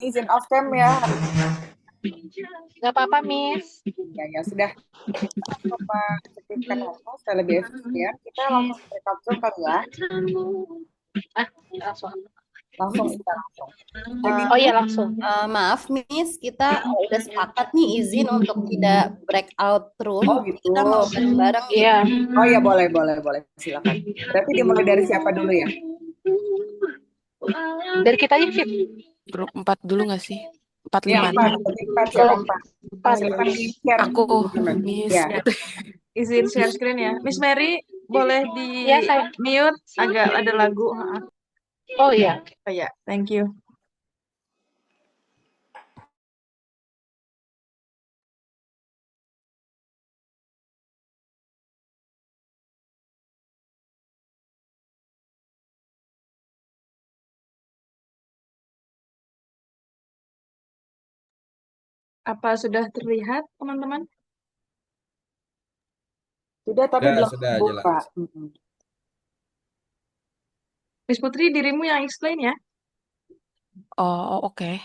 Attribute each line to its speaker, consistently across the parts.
Speaker 1: izin off cam ya.
Speaker 2: Gak apa-apa, Miss.
Speaker 1: Ya, ya sudah. Kita coba aktifkan waktu supaya lebih efisien. Kita langsung breakout room kali ya.
Speaker 2: Ah, langsung.
Speaker 1: Langsung kita langsung. Jadi
Speaker 2: Oh iya, langsung.
Speaker 3: Maaf, Miss, kita udah sepakat nih izin untuk tidak breakout room.
Speaker 1: oh
Speaker 3: Jadi
Speaker 1: gitu.
Speaker 3: kita mau bareng-bareng nih.
Speaker 2: Iya.
Speaker 1: Oh ya boleh boleh boleh silakan. Berarti dimulai dari siapa dulu ya?
Speaker 2: Dari kita aja, Fit.
Speaker 4: Grup 4 dulu nggak sih? 4,
Speaker 1: Ya
Speaker 4: 5,
Speaker 1: empat.
Speaker 4: 6.
Speaker 1: Berarti empat siapa empat?
Speaker 2: Empat.
Speaker 1: Silakan di share
Speaker 4: Aku,
Speaker 1: teman-teman.
Speaker 4: Miss
Speaker 1: Ya.
Speaker 4: Putri.
Speaker 5: Izin share screen ya. Miss Mary, boleh di
Speaker 2: Iya, saya.
Speaker 5: mute agak ada lagu.
Speaker 2: Oh iya.
Speaker 5: Oh ya, thank you. Apa sudah terlihat, teman-teman?
Speaker 1: Sudah tapi belum
Speaker 6: Sudah
Speaker 1: buka.
Speaker 6: jelas.
Speaker 5: Miss Putri, dirimu yang explain ya.
Speaker 4: Oh, oke.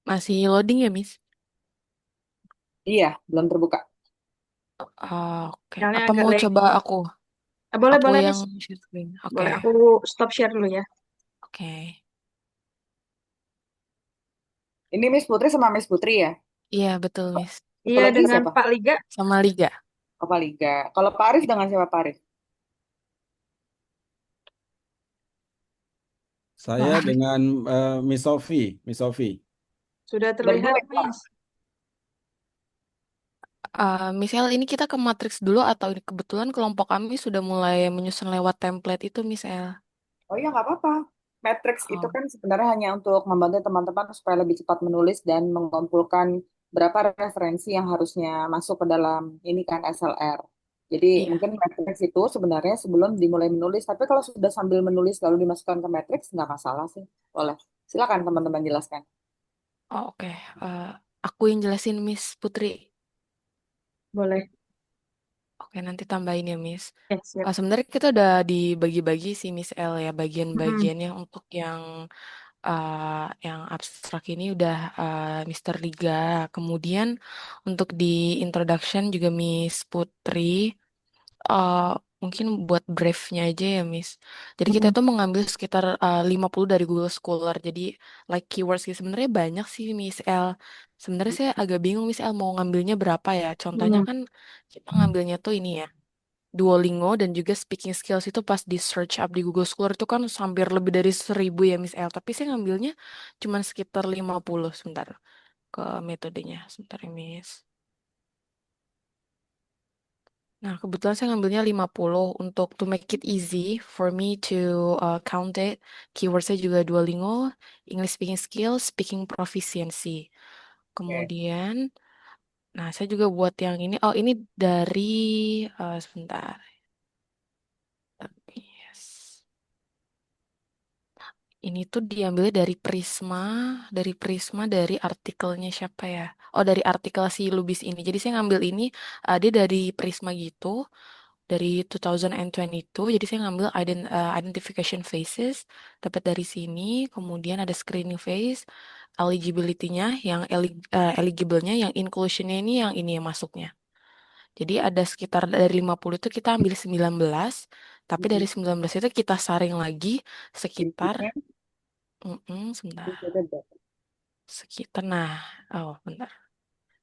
Speaker 4: Masih loading ya, Miss?
Speaker 1: Iya, belum terbuka.
Speaker 4: Oke.
Speaker 5: Sinyalnya
Speaker 4: Apa
Speaker 5: agak
Speaker 4: mau
Speaker 5: lag.
Speaker 4: coba aku?
Speaker 5: Boleh,
Speaker 4: Aku
Speaker 5: boleh,
Speaker 4: yang
Speaker 5: Miss.
Speaker 4: share screen. Oke.
Speaker 5: Boleh, aku stop share dulu ya.
Speaker 4: Oke.
Speaker 1: Ini Miss Putri sama Miss Putri ya?
Speaker 4: Iya, betul, Miss.
Speaker 1: Satu
Speaker 5: Iya,
Speaker 1: lagi
Speaker 5: dengan
Speaker 1: siapa?
Speaker 5: Pak Liga.
Speaker 4: Sama Liga.
Speaker 1: Apa Liga? Kalau Pak Arif dengan siapa Pak Arif?
Speaker 6: Saya
Speaker 4: Wah,
Speaker 6: dengan Miss Sophie, Miss Sophie.
Speaker 5: Sudah
Speaker 1: Berdua
Speaker 5: terlihat,
Speaker 1: ya, Pak?
Speaker 5: Miss.
Speaker 4: Misal ini kita ke matriks dulu atau ini kebetulan kelompok kami sudah mulai menyusun lewat template itu, Misal?
Speaker 1: Oh iya nggak apa-apa. Matrix itu
Speaker 4: Oh,
Speaker 1: kan sebenarnya hanya untuk membantu teman-teman supaya lebih cepat menulis dan mengumpulkan berapa referensi yang harusnya masuk ke dalam ini kan SLR. Jadi
Speaker 4: iya.
Speaker 1: mungkin matrix itu sebenarnya sebelum dimulai menulis, tapi kalau sudah sambil menulis lalu dimasukkan ke matrix nggak masalah sih. Boleh. Silakan teman-teman jelaskan.
Speaker 4: Oh, oke. Eh, aku yang jelasin, Miss Putri.
Speaker 5: Boleh.
Speaker 4: Oke, nanti tambahin ya, Miss.
Speaker 5: Ya, siap.
Speaker 4: Sebenarnya kita udah dibagi-bagi sih, Miss L ya,
Speaker 5: Mm-mm.
Speaker 4: bagian-bagiannya untuk yang abstrak ini udah Mister Liga. Kemudian untuk di introduction juga Miss Putri. eh, Mungkin buat briefnya aja ya, Miss. Jadi kita
Speaker 5: Mm-mm.
Speaker 4: tuh mengambil sekitar 50 dari Google Scholar. Jadi like keywords gitu. Sebenarnya banyak sih, Miss L. Sebenarnya saya agak bingung, Miss L mau ngambilnya berapa ya. Contohnya
Speaker 5: Mm-mm.
Speaker 4: kan kita ngambilnya tuh ini ya. Duolingo dan juga speaking skills itu pas di search up di Google Scholar itu kan hampir lebih dari 1.000 ya Miss L. Tapi saya ngambilnya cuma sekitar 50 sebentar ke metodenya. Sebentar ya Miss. Nah, kebetulan saya ngambilnya 50 untuk to make it easy for me to count it. Keyword saya juga Duolingo, English speaking skills, speaking proficiency.
Speaker 1: Oke.
Speaker 4: Kemudian, nah saya juga buat yang ini. Oh, ini dari sebentar. Yes. Ini tuh diambil dari artikelnya siapa ya? Oh, dari artikel si Lubis ini. Jadi saya ngambil ini, dia dari Prisma gitu, dari 2022. Jadi saya ngambil identification phases, dapat dari sini. Kemudian ada screening phase, eligibility-nya, yang eligible-nya, yang inclusion-nya ini yang masuknya. Jadi ada sekitar dari 50 itu kita ambil 19, tapi dari
Speaker 1: Mm-mm.
Speaker 4: 19 itu kita saring lagi sekitar
Speaker 1: Intinya,
Speaker 4: sebentar.
Speaker 1: itu ada.
Speaker 4: Sekitar, nah, oh bentar.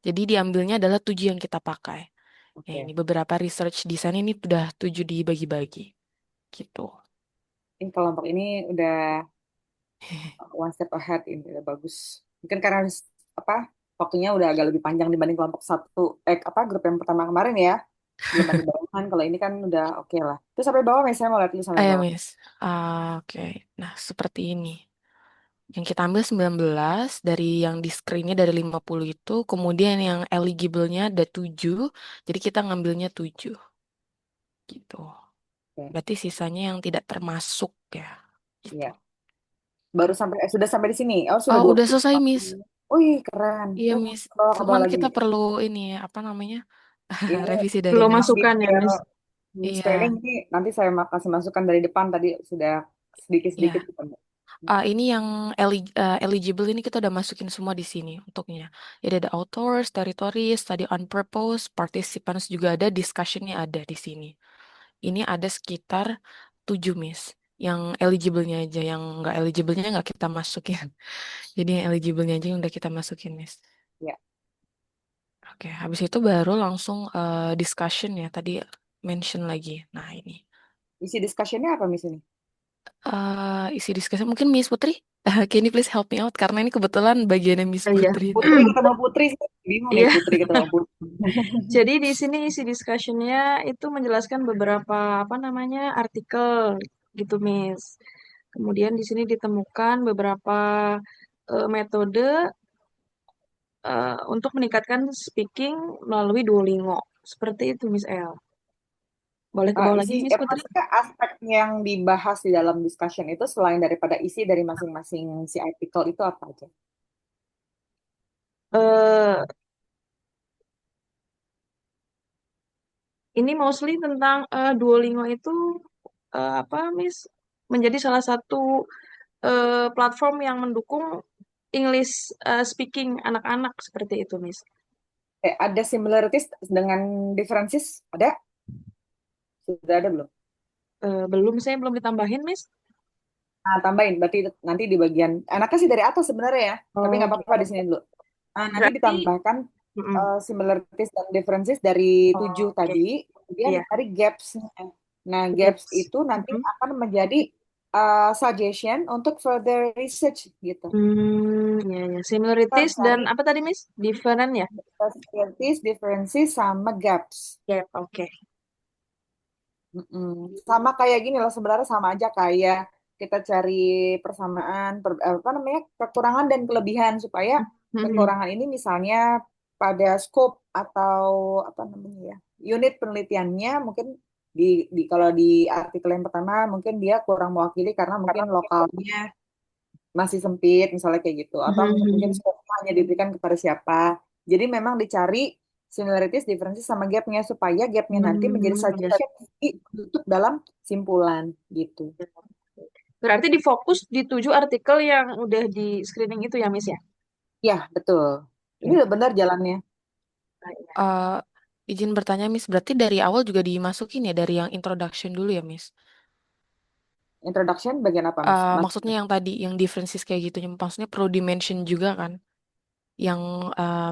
Speaker 4: Jadi diambilnya adalah 7 yang kita pakai. Ya, ini
Speaker 1: Oke.
Speaker 4: beberapa research di sana ini udah 7 dibagi-bagi. Gitu.
Speaker 1: Ini kelompok ini udah one step ahead ini udah bagus. Mungkin karena apa waktunya udah agak lebih panjang dibanding kelompok satu apa grup yang pertama kemarin ya. Belum ada bayangan kalau ini kan udah oke lah. Terus sampai bawah misalnya mau lihat dulu sampai
Speaker 4: Ayo,
Speaker 1: bawah.
Speaker 4: Miss. Oke. Nah, seperti ini. Yang kita ambil 19 dari yang di screen-nya dari 50 itu, kemudian yang eligible-nya ada 7. Jadi kita ngambilnya 7. Gitu.
Speaker 1: Oke.
Speaker 4: Berarti sisanya yang tidak termasuk ya. gitu.
Speaker 1: Iya. Baru sudah sampai di sini. Oh, sudah
Speaker 4: Oh, udah
Speaker 1: 20.
Speaker 4: selesai, Miss.
Speaker 1: Oh iya, keren.
Speaker 4: Iya,
Speaker 1: Tuh,
Speaker 4: Miss.
Speaker 1: ke bawah
Speaker 4: Cuman
Speaker 1: lagi.
Speaker 4: kita perlu ini ya, apa namanya?
Speaker 1: Ini
Speaker 4: Revisi dari
Speaker 5: Belum
Speaker 4: Miss.
Speaker 5: masukan ya,
Speaker 1: detail
Speaker 5: Miss.
Speaker 4: Iya,
Speaker 1: spelling ini nanti saya kasih masukan dari depan tadi sudah sedikit-sedikit
Speaker 4: iya.
Speaker 1: ketemu.
Speaker 4: Ini yang eligible ini kita udah masukin semua di sini untuknya. Jadi ada authors, territories, study on purpose, participants juga ada, discussionnya ada di sini. Ini ada sekitar 7 Miss. Yang eligible-nya aja, yang nggak eligible-nya nggak kita masukin. Jadi yang eligible-nya aja yang udah kita masukin, Miss.
Speaker 1: Ya.
Speaker 4: Oke, habis itu baru langsung discussion ya. Tadi mention lagi. Nah, ini.
Speaker 1: Isi discussionnya apa Miss ini?
Speaker 4: Isi discussion mungkin Miss Putri. Can you please help me out? Karena ini kebetulan bagiannya Miss
Speaker 5: Iya.
Speaker 4: Putri.
Speaker 1: Putri ketemu Putri sih. Bingung nih
Speaker 5: Iya.
Speaker 1: Putri ketemu Putri.
Speaker 5: Jadi di sini isi discussion-nya itu menjelaskan beberapa apa namanya artikel gitu, Miss. Kemudian di sini ditemukan beberapa metode untuk meningkatkan speaking melalui Duolingo. Seperti itu, Miss El. Boleh ke bawah lagi, Miss Putri?
Speaker 1: Maksudnya aspek yang dibahas di dalam discussion itu selain daripada isi dari masing-masing si artikel itu apa aja?
Speaker 5: Eh, ini mostly tentang Duolingo itu apa, Miss? Menjadi salah satu platform yang mendukung English speaking anak-anak seperti itu, Miss.
Speaker 1: Ada similarities dengan differences? Ada? Sudah ada belum?
Speaker 5: Belum, saya belum ditambahin, Miss.
Speaker 1: Nah, tambahin. Berarti nanti di bagian anaknya sih dari atas sebenarnya ya. Tapi
Speaker 5: Oh,
Speaker 1: nggak apa-apa di
Speaker 5: gitu.
Speaker 1: sini dulu. Nah, nanti
Speaker 5: Berarti,
Speaker 1: ditambahkan
Speaker 5: mm-mm.
Speaker 1: similarities dan differences dari
Speaker 5: Oh,
Speaker 1: 7
Speaker 5: oke.
Speaker 1: tadi. Kemudian
Speaker 5: Iya,
Speaker 1: dari gaps-nya. Nah, gaps
Speaker 5: gaps.
Speaker 1: itu nanti
Speaker 5: Mm-mm.
Speaker 1: akan menjadi suggestion untuk further research gitu.
Speaker 5: Ya, ya.
Speaker 1: Kita
Speaker 5: Similarities dan
Speaker 1: cari
Speaker 5: apa tadi, Miss? Different ya?
Speaker 1: similarities, differences, sama gaps.
Speaker 5: Gap, oke.
Speaker 1: Sama kayak gini loh, sebenarnya sama aja kayak kita cari persamaan, apa namanya, kekurangan dan kelebihan supaya
Speaker 5: Mhm.
Speaker 1: kekurangan ini misalnya pada scope atau apa namanya ya, unit penelitiannya mungkin di kalau di artikel yang pertama mungkin dia kurang mewakili karena mungkin lokalnya masih sempit misalnya kayak gitu atau mungkin
Speaker 5: Mhm.
Speaker 1: scope hanya diberikan kepada siapa. Jadi memang dicari similarities, differences sama gapnya supaya gapnya nanti menjadi
Speaker 5: Yes.
Speaker 1: suggestion untuk dalam simpulan gitu.
Speaker 5: Berarti difokus di 7 artikel yang udah di screening itu ya, Miss ya?
Speaker 1: Ya, betul. Ini
Speaker 5: Ya.
Speaker 1: udah benar jalannya.
Speaker 4: Eh, izin bertanya, Miss. Berarti dari awal juga dimasukin ya, dari yang introduction dulu ya, Miss?
Speaker 1: Introduction bagian apa, Mas?
Speaker 4: Maksudnya yang tadi, yang differences kayak gitu. Maksudnya perlu di-mention juga kan? Yang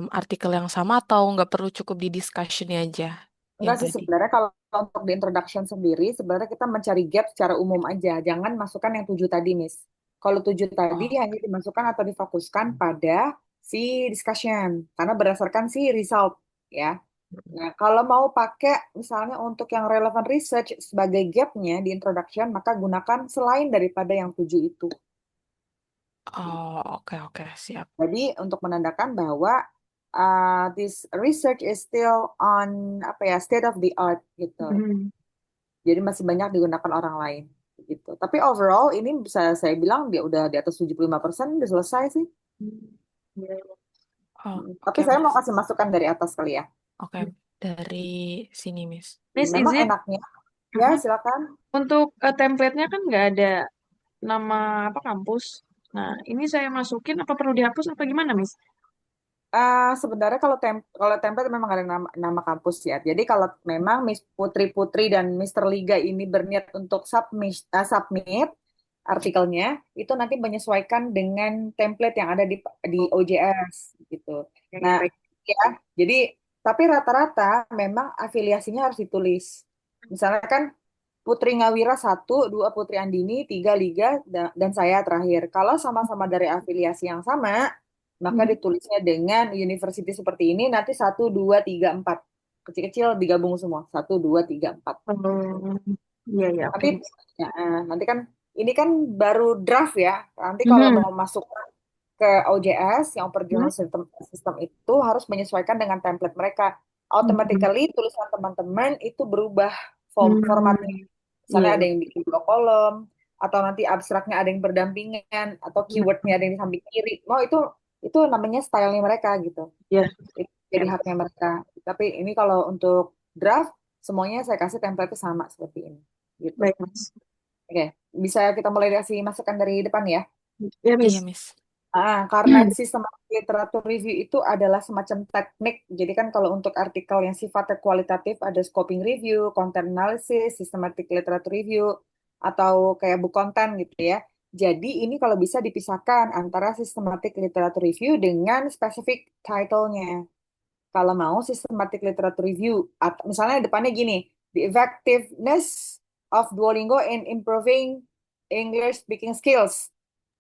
Speaker 4: artikel yang sama atau nggak perlu cukup di discussion-nya aja
Speaker 1: Enggak
Speaker 4: yang
Speaker 1: sih
Speaker 4: tadi?
Speaker 1: sebenarnya kalau untuk di introduction sendiri sebenarnya kita mencari gap secara umum aja. Jangan masukkan yang 7 tadi, Miss. Kalau 7 tadi
Speaker 4: Oh,
Speaker 1: hanya dimasukkan atau difokuskan pada si discussion karena berdasarkan si result ya. Nah, kalau mau pakai misalnya untuk yang relevant research sebagai gapnya di introduction, maka gunakan selain daripada yang 7 itu.
Speaker 4: oh, oke, oke, siap.
Speaker 1: Jadi untuk menandakan bahwa this research is still on apa ya state of the art gitu.
Speaker 5: Mhm.
Speaker 1: Jadi masih banyak digunakan orang lain gitu. Tapi overall ini bisa saya bilang dia udah di atas 75% udah selesai sih.
Speaker 5: Ya.
Speaker 4: Oh,
Speaker 1: Tapi
Speaker 4: oke,
Speaker 1: saya mau
Speaker 4: Miss.
Speaker 1: kasih masukan dari atas kali ya.
Speaker 4: Oke, dari sini, Miss.
Speaker 5: Miss,
Speaker 1: Memang
Speaker 5: izin.
Speaker 1: enaknya ya silakan.
Speaker 5: Untuk template-nya kan nggak ada nama apa kampus. Nah, ini saya masukin apa perlu dihapus apa gimana, Miss?
Speaker 1: Sebenarnya kalau template memang ada nama kampus ya. Jadi kalau memang Miss Putri dan Mister Liga ini berniat untuk submit artikelnya, itu nanti menyesuaikan dengan template yang ada di OJS gitu.
Speaker 5: Ya,
Speaker 1: Nah,
Speaker 5: baik.
Speaker 1: ya, jadi tapi rata-rata memang afiliasinya harus ditulis. Misalnya kan Putri Ngawira satu, dua Putri Andini, tiga Liga, dan saya terakhir. Kalau sama-sama dari afiliasi yang sama, maka
Speaker 5: Mhm.
Speaker 1: ditulisnya dengan university seperti ini, nanti satu, dua, tiga, empat. Kecil-kecil digabung semua. Satu, dua, tiga, empat.
Speaker 5: Oh, iya, ya, oke,
Speaker 1: Nanti,
Speaker 5: Miss.
Speaker 1: nanti kan, ini kan baru draft ya. Nanti kalau
Speaker 5: Mhm.
Speaker 1: mau masuk ke OJS, yang
Speaker 5: Mhm.
Speaker 1: Operational System itu harus menyesuaikan dengan template mereka.
Speaker 5: Mhm.
Speaker 1: Automatically tulisan teman-teman itu berubah
Speaker 5: Hmm.
Speaker 1: formatnya.
Speaker 5: Iya,
Speaker 1: Misalnya ada
Speaker 5: iya.
Speaker 1: yang bikin 2 kolom, atau nanti abstraknya ada yang berdampingan, atau keywordnya ada yang di samping kiri. Mau itu namanya stylenya mereka gitu.
Speaker 5: Ya,
Speaker 1: Itu jadi
Speaker 5: ya.
Speaker 1: haknya mereka. Tapi ini kalau untuk draft, semuanya saya kasih template sama seperti ini. Gitu.
Speaker 5: Baik, Mas.
Speaker 1: Oke, bisa kita mulai kasih masukan dari depan ya.
Speaker 5: Ya,
Speaker 4: Iya,
Speaker 5: Miss.
Speaker 4: Miss.
Speaker 1: Karena sistem literatur review itu adalah semacam teknik. Jadi kan kalau untuk artikel yang sifatnya kualitatif ada scoping review, content analysis, systematic literature review, atau kayak book konten gitu ya. Jadi ini kalau bisa dipisahkan antara systematic literature review dengan specific title-nya. Kalau mau systematic literature review, atau misalnya depannya gini, the effectiveness of Duolingo in improving English speaking skills.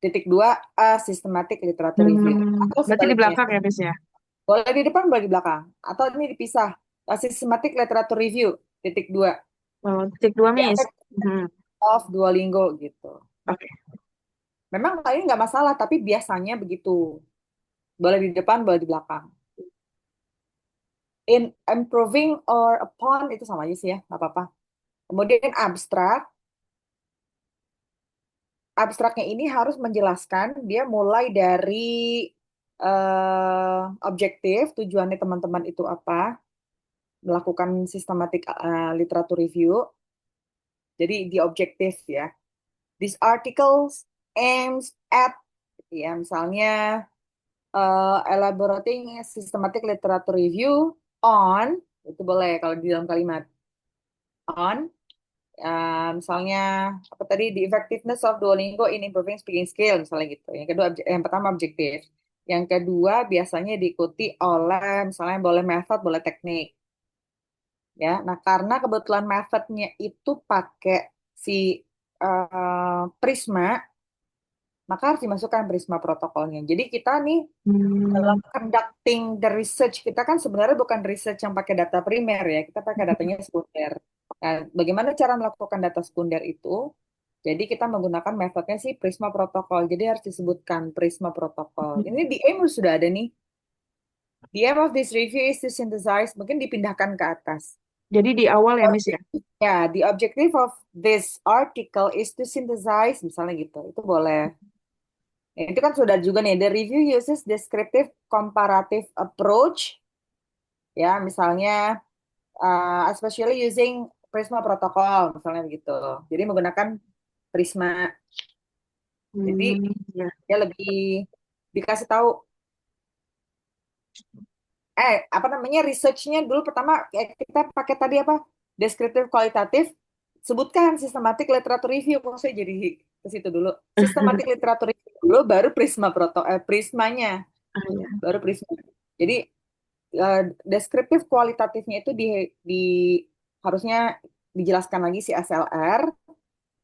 Speaker 1: Titik dua, systematic literature review. Atau
Speaker 5: Berarti di
Speaker 1: sebaliknya,
Speaker 5: belakang ya, Miss ya?
Speaker 1: boleh di depan, boleh di belakang. Atau ini dipisah, systematic literature review. Titik dua,
Speaker 5: Oh, titik 2,
Speaker 1: the
Speaker 5: Miss.
Speaker 1: effectiveness of Duolingo gitu.
Speaker 5: Oke.
Speaker 1: Memang ini nggak masalah, tapi biasanya begitu. Boleh di depan, boleh di belakang. In improving or upon itu sama aja sih ya, nggak apa-apa. Kemudian abstraknya ini harus menjelaskan dia mulai dari objektif, tujuannya teman-teman itu apa, melakukan sistematik literatur review. Jadi di objektif ya. These articles aims at, ya misalnya elaborating systematic literature review on, itu boleh kalau di dalam kalimat on. Misalnya apa tadi, the effectiveness of Duolingo in improving speaking skill misalnya gitu. Yang kedua, yang pertama objektif. Yang kedua biasanya diikuti oleh misalnya boleh method, boleh teknik. Ya, nah karena kebetulan methodnya itu pakai si Prisma, maka harus dimasukkan Prisma protokolnya. Jadi kita nih dalam conducting the research, kita kan sebenarnya bukan research yang pakai data primer ya, kita pakai datanya sekunder. Nah, bagaimana cara melakukan data sekunder itu? Jadi kita menggunakan metodenya si Prisma protokol. Jadi harus disebutkan Prisma protokol. Ini di aim sudah ada nih. The aim of this review is to synthesize, mungkin dipindahkan ke atas.
Speaker 5: Jadi di awal ya, Miss ya?
Speaker 1: Ya, the objective of this article is to synthesize, misalnya gitu. Itu boleh. Ya, itu kan sudah juga nih. The review uses descriptive comparative approach. Ya, misalnya especially using Prisma protocol, misalnya begitu. Jadi menggunakan Prisma. Jadi
Speaker 5: Ya.
Speaker 1: dia lebih dikasih tahu. Apa namanya, research-nya dulu pertama kita pakai tadi apa? Deskriptif kualitatif. Sebutkan systematic literature review. Kok saya jadi ke situ dulu. Systematic literature review dulu, baru Prismanya,
Speaker 5: Ah, ya.
Speaker 1: baru Prisma. Jadi deskriptif kualitatifnya itu di harusnya dijelaskan lagi si SLR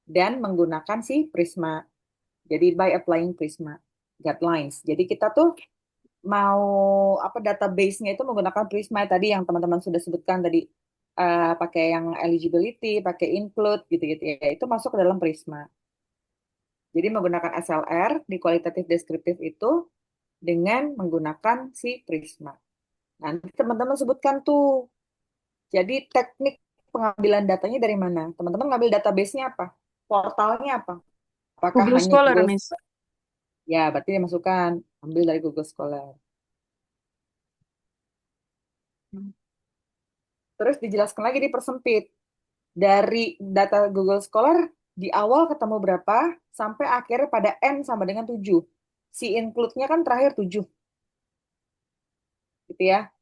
Speaker 1: dan menggunakan si Prisma. Jadi by applying Prisma guidelines. Jadi kita tuh mau apa, database-nya itu menggunakan Prisma tadi yang teman-teman sudah sebutkan tadi, pakai yang eligibility, pakai include gitu-gitu ya. Itu masuk ke dalam Prisma. Jadi menggunakan SLR di kualitatif deskriptif itu dengan menggunakan si Prisma. Nanti teman-teman sebutkan tuh. Jadi teknik pengambilan datanya dari mana? Teman-teman ngambil database-nya apa? Portalnya apa? Apakah
Speaker 5: Google
Speaker 1: hanya
Speaker 5: Scholar,
Speaker 1: Google?
Speaker 5: Miss.
Speaker 1: Ya, berarti dimasukkan. Ambil dari Google Scholar. Terus dijelaskan lagi, dipersempit. Dari data Google Scholar, di awal ketemu berapa, sampai akhirnya pada N sama dengan 7. Si include-nya kan terakhir 7. Gitu ya.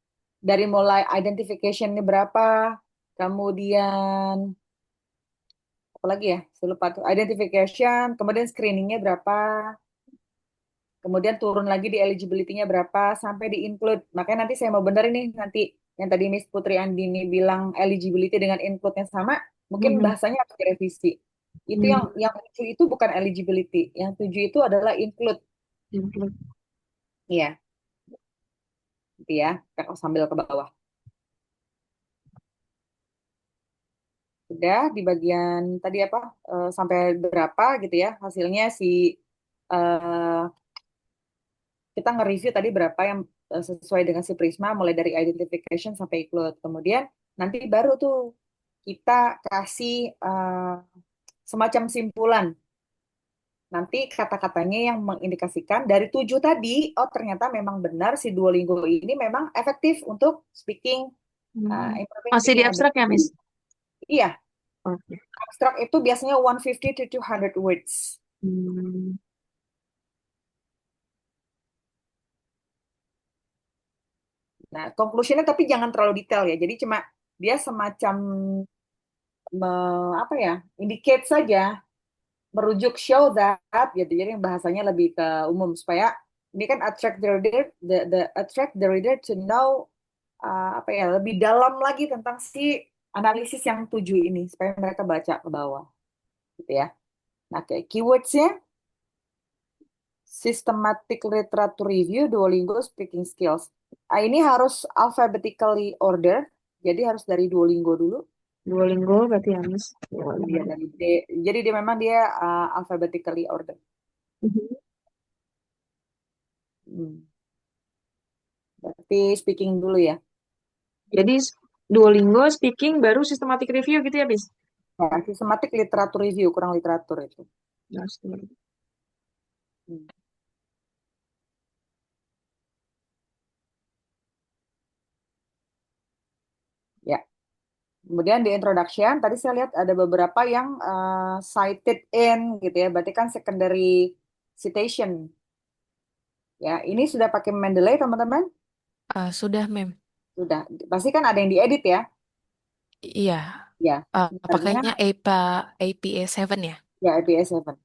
Speaker 1: Dari mulai identification-nya berapa, kemudian apa lagi ya, saya lupa tuh. Identification, kemudian screening-nya berapa, kemudian turun lagi di eligibility-nya berapa, sampai di include. Makanya nanti saya mau benerin nih, nanti yang tadi Miss Putri Andini bilang eligibility dengan include-nya sama, mungkin bahasanya harus direvisi. Itu yang 7 itu bukan eligibility, yang 7 itu adalah include. Iya, gitu ya, sambil ke bawah. Udah di bagian tadi apa, sampai berapa gitu ya, hasilnya si kita nge-review tadi berapa yang sesuai dengan si Prisma, mulai dari identification sampai include. Kemudian nanti baru tuh kita kasih semacam simpulan. nanti kata-katanya yang mengindikasikan dari 7 tadi, oh ternyata memang benar si Duolingo ini memang efektif untuk speaking, improving
Speaker 5: Masih di
Speaker 1: speaking
Speaker 5: abstrak ya,
Speaker 1: ability.
Speaker 5: Miss?
Speaker 1: Iya,
Speaker 5: Oke.
Speaker 1: abstrak itu biasanya 150 to 200 words.
Speaker 5: Hmm.
Speaker 1: Nah, conclusionnya tapi jangan terlalu detail ya. Jadi cuma dia semacam apa ya, indicate saja, merujuk show that gitu. Jadi yang bahasanya lebih ke umum supaya ini kan attract the attract the reader to know apa ya, lebih dalam lagi tentang si analisis yang 7 ini supaya mereka baca ke bawah gitu ya. Nah, kayak keywordsnya systematic literature review, Duolingo speaking skills. Ini harus alphabetically order, jadi harus dari Duolingo dulu.
Speaker 5: Duolingo berarti ya, Miss?
Speaker 1: Dia
Speaker 5: Duolingo.
Speaker 1: dari D, jadi dia memang dia alphabetically order.
Speaker 5: Mhm.
Speaker 1: Hmm. Berarti speaking dulu ya.
Speaker 5: Jadi Duolingo, speaking, baru systematic review gitu ya, Miss?
Speaker 1: Nah, systematic literature review, kurang literatur itu.
Speaker 5: Ya, systematic.
Speaker 1: Hmm. Ya. Kemudian di introduction, tadi saya lihat ada beberapa yang cited in gitu ya. Berarti kan secondary citation. Ya, ini sudah pakai Mendeley teman-teman?
Speaker 4: Sudah, Mem.
Speaker 1: Sudah. Pasti kan ada yang diedit ya?
Speaker 4: Iya.
Speaker 1: Ya. Sebenarnya
Speaker 4: Pakainya APA7 ya?
Speaker 1: ya IPS 7.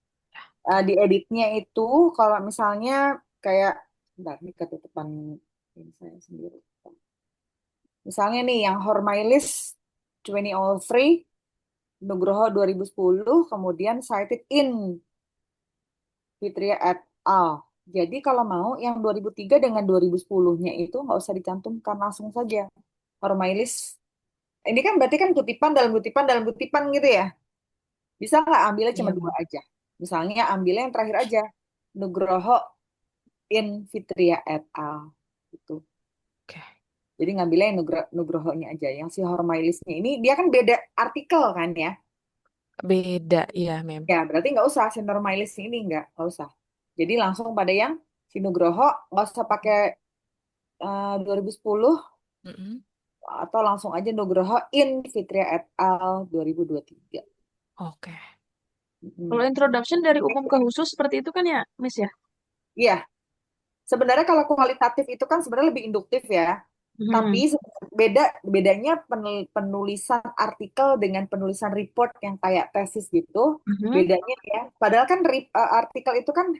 Speaker 1: Di editnya itu kalau misalnya kayak, bentar, ini ketutupan ini saya sendiri. Misalnya nih yang Hormailis 2003, Nugroho 2010, kemudian cited in Fitria et al. Jadi kalau mau yang 2003 dengan 2010-nya itu nggak usah dicantumkan, langsung saja. Hormailis. Ini kan berarti kan kutipan dalam kutipan dalam kutipan gitu ya. Bisa nggak ambilnya cuma
Speaker 4: Iya,
Speaker 1: dua
Speaker 4: Mem.
Speaker 1: aja? Misalnya ambilnya yang terakhir aja. Nugroho in Fitria et al. Gitu.
Speaker 4: Oke.
Speaker 1: Jadi ngambilnya yang Nugroho-nya aja. Yang si Hormailisnya ini dia kan beda artikel kan ya.
Speaker 4: Beda, iya, Mem.
Speaker 1: Ya, berarti nggak usah si Normailis ini nggak usah. Jadi langsung pada yang si Nugroho, nggak usah pakai 2010
Speaker 4: Mm-mm.
Speaker 1: atau langsung aja Nugroho in Fitria et al. 2023.
Speaker 4: Oke.
Speaker 5: Kalau
Speaker 1: Mm.
Speaker 5: introduction dari umum ke khusus seperti itu kan ya, Miss ya?
Speaker 1: Iya, sebenarnya kalau kualitatif itu kan sebenarnya lebih induktif ya. Tapi
Speaker 5: Mhm.
Speaker 1: bedanya penulisan artikel dengan penulisan report yang kayak tesis gitu.
Speaker 5: Mhm.
Speaker 1: Bedanya ya. Padahal kan artikel itu kan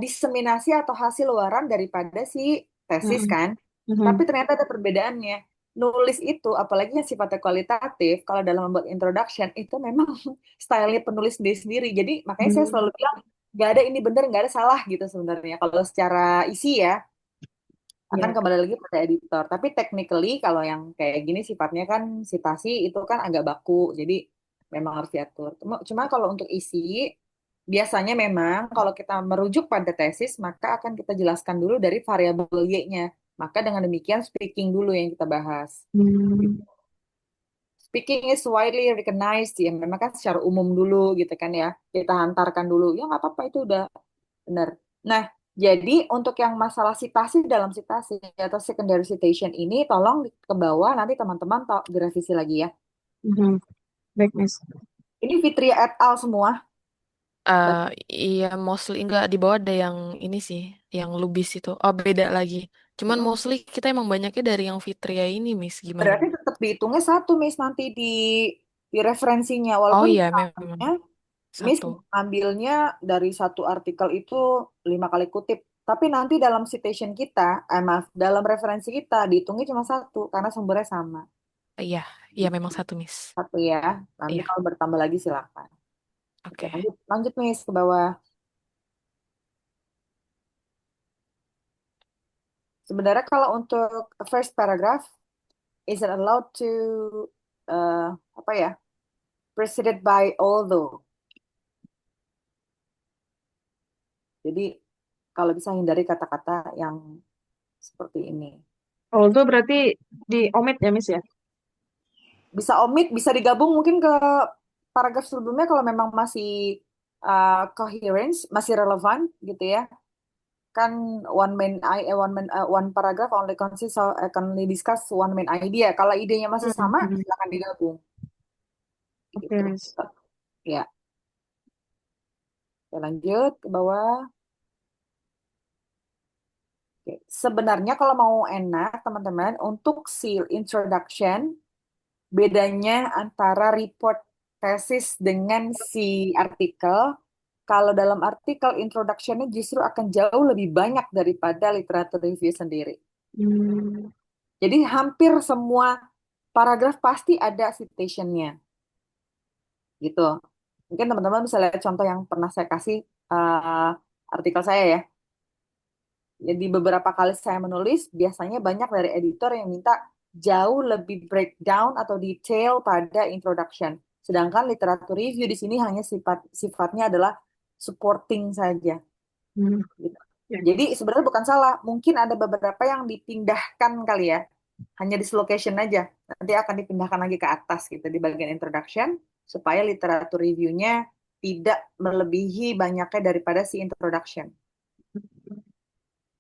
Speaker 1: diseminasi atau hasil luaran daripada si tesis
Speaker 5: Mhm.
Speaker 1: kan. Tapi
Speaker 5: Mhm.
Speaker 1: ternyata ada perbedaannya. Nulis itu, apalagi yang sifatnya kualitatif, kalau dalam membuat introduction, itu memang stylenya penulis sendiri-sendiri. Jadi makanya saya
Speaker 5: Hmm.
Speaker 1: selalu bilang, nggak ada ini benar, nggak ada salah gitu sebenarnya. Kalau secara isi ya, akan
Speaker 5: Ya.
Speaker 1: kembali lagi pada editor. Tapi technically, kalau yang kayak gini sifatnya kan citasi, itu kan agak baku. Jadi memang harus diatur. Cuma kalau untuk isi, biasanya memang kalau kita merujuk pada tesis, maka akan kita jelaskan dulu dari variabel Y-nya. Maka dengan demikian speaking dulu yang kita bahas.
Speaker 5: Hmm.
Speaker 1: Speaking is widely recognized ya, memang kan secara umum dulu gitu kan ya. Kita hantarkan dulu, ya nggak apa-apa itu udah benar. Nah, jadi untuk yang masalah citasi dalam citasi atau secondary citation ini, tolong ke bawah nanti teman-teman direvisi lagi ya.
Speaker 5: Mhm. Baik, Miss.
Speaker 1: Ini Fitria et al semua.
Speaker 4: Eh, iya, mostly enggak di bawah ada yang ini sih, yang Lubis itu. Oh, beda lagi. Cuman
Speaker 1: Mm-mm.
Speaker 4: mostly kita emang banyaknya dari yang Fitria ini, Miss. Gimana,
Speaker 1: Berarti
Speaker 4: Miss?
Speaker 1: tetap dihitungnya satu, Miss, nanti di referensinya.
Speaker 4: Oh
Speaker 1: Walaupun
Speaker 4: iya, memang
Speaker 1: misalnya Miss
Speaker 4: satu.
Speaker 1: ambilnya dari satu artikel itu 5 kali kutip. Tapi nanti dalam citation kita, maaf, dalam referensi kita dihitungnya cuma satu karena sumbernya sama.
Speaker 4: Iya, iya memang satu, Miss.
Speaker 1: Satu ya. Nanti
Speaker 4: Iya,
Speaker 1: kalau bertambah lagi silakan. Oke,
Speaker 4: oke.
Speaker 1: lanjut, lanjut Miss ke bawah. Sebenarnya kalau untuk first paragraph, is it allowed to apa ya, preceded by although. Jadi kalau bisa hindari kata-kata yang seperti ini.
Speaker 5: Although berarti di omit ya, Miss ya?
Speaker 1: Bisa omit, bisa digabung mungkin ke paragraf sebelumnya kalau memang masih coherence masih relevan gitu ya. Kan one paragraph only consists of only discuss one main idea. Kalau idenya masih sama,
Speaker 5: Hmm.
Speaker 1: silakan digabung
Speaker 5: Oke,
Speaker 1: gitu.
Speaker 5: Miss.
Speaker 1: Ya, kita lanjut ke bawah. Oke. Sebenarnya kalau mau enak, teman-teman, untuk si introduction, bedanya antara report tesis dengan si artikel, kalau dalam artikel introduction-nya justru akan jauh lebih banyak daripada literatur review sendiri.
Speaker 5: Hmm.
Speaker 1: Jadi hampir semua paragraf pasti ada citation-nya, gitu. Mungkin teman-teman bisa lihat contoh yang pernah saya kasih artikel saya ya. Jadi beberapa kali saya menulis, biasanya banyak dari editor yang minta jauh lebih breakdown atau detail pada introduction. Sedangkan literatur review di sini hanya sifatnya adalah supporting saja.
Speaker 5: Hmm.
Speaker 1: Gitu.
Speaker 5: Ya.
Speaker 1: Jadi sebenarnya bukan salah, mungkin ada beberapa yang dipindahkan kali ya, hanya dislocation aja. Nanti akan dipindahkan lagi ke atas gitu di bagian introduction, supaya literatur review-nya tidak melebihi banyaknya daripada si introduction.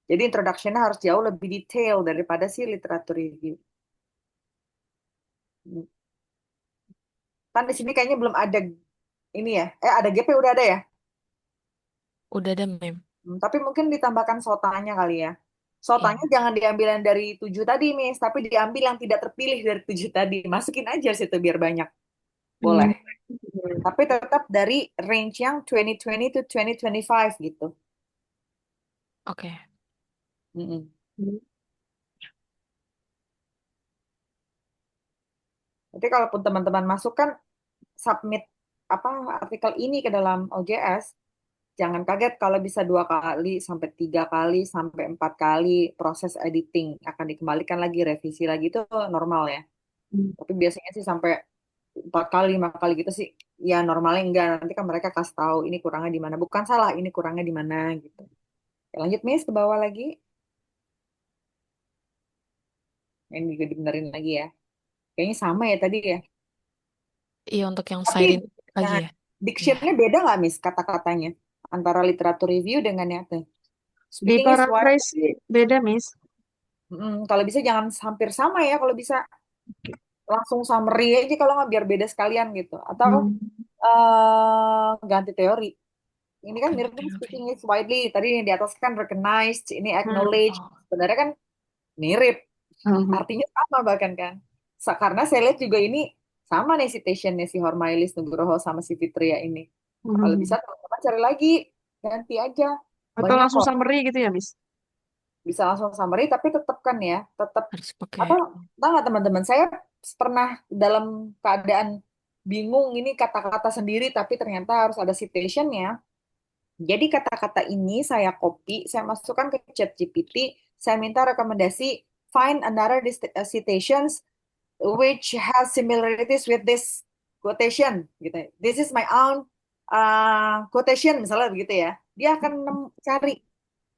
Speaker 1: Jadi introduction-nya harus jauh lebih detail daripada si literatur review. Kan di sini kayaknya belum ada ini ya. Ada GP udah ada ya.
Speaker 4: Udah ada, Mem.
Speaker 1: Tapi mungkin ditambahkan sotanya kali ya. Sotanya
Speaker 4: Iya.
Speaker 1: jangan diambil yang dari 7 tadi, Miss. Tapi diambil yang tidak terpilih dari 7 tadi. Masukin aja situ biar banyak. Boleh.
Speaker 5: Hmm.
Speaker 1: Tapi tetap dari range yang 2020 to 2025 gitu.
Speaker 4: Oke.
Speaker 1: Mm-mm.
Speaker 5: Hmm.
Speaker 1: Jadi kalaupun teman-teman masukkan submit apa artikel ini ke dalam OJS, jangan kaget kalau bisa 2 kali sampai 3 kali sampai 4 kali proses editing akan dikembalikan lagi revisi lagi itu normal ya.
Speaker 5: Hmm.
Speaker 1: Tapi biasanya sih sampai 4 kali 5 kali gitu sih. Ya normalnya enggak. Nanti kan mereka kasih tahu ini kurangnya di mana. Bukan salah ini kurangnya di mana gitu. Ya, lanjut Miss ke bawah lagi. Ini juga dibenerin lagi ya. Kayaknya sama ya tadi ya.
Speaker 4: Iya, untuk yang
Speaker 1: Tapi
Speaker 4: sidein lagi
Speaker 1: nah,
Speaker 4: ya. Iya.
Speaker 1: diction-nya beda nggak Miss kata-katanya antara literatur review dengan yang
Speaker 5: Di
Speaker 1: speaking is what.
Speaker 5: paraphrase sih beda, Miss.
Speaker 1: Kalau bisa jangan hampir sama ya. Kalau bisa langsung summary aja kalau nggak biar beda sekalian gitu. Atau
Speaker 5: Hmm.
Speaker 1: ganti teori. Ini kan
Speaker 4: Kan
Speaker 1: mirip kan
Speaker 4: teori.
Speaker 1: speaking is widely. Tadi yang di atas kan recognized, ini
Speaker 5: Hmm.
Speaker 1: acknowledge.
Speaker 4: Oh,
Speaker 1: Sebenarnya kan mirip.
Speaker 5: Hmm.
Speaker 1: Artinya sama bahkan kan. Karena saya lihat juga ini sama nih citationnya si Hormailis Nugroho sama si Fitria ini. Kalau bisa
Speaker 5: Hmm.
Speaker 1: teman-teman cari lagi. Ganti aja.
Speaker 5: Atau
Speaker 1: Banyak
Speaker 5: langsung
Speaker 1: kok.
Speaker 5: summary gitu ya, Miss?
Speaker 1: Bisa langsung summary tapi tetap kan ya. Tetap.
Speaker 4: harus pakai.
Speaker 1: Atau tahu nggak teman-teman, saya pernah dalam keadaan bingung ini kata-kata sendiri tapi ternyata harus ada citationnya. Jadi kata-kata ini saya copy, saya masukkan ke ChatGPT, saya minta rekomendasi find another citations which has similarities with this quotation gitu. This is my own quotation misalnya begitu ya. Dia akan cari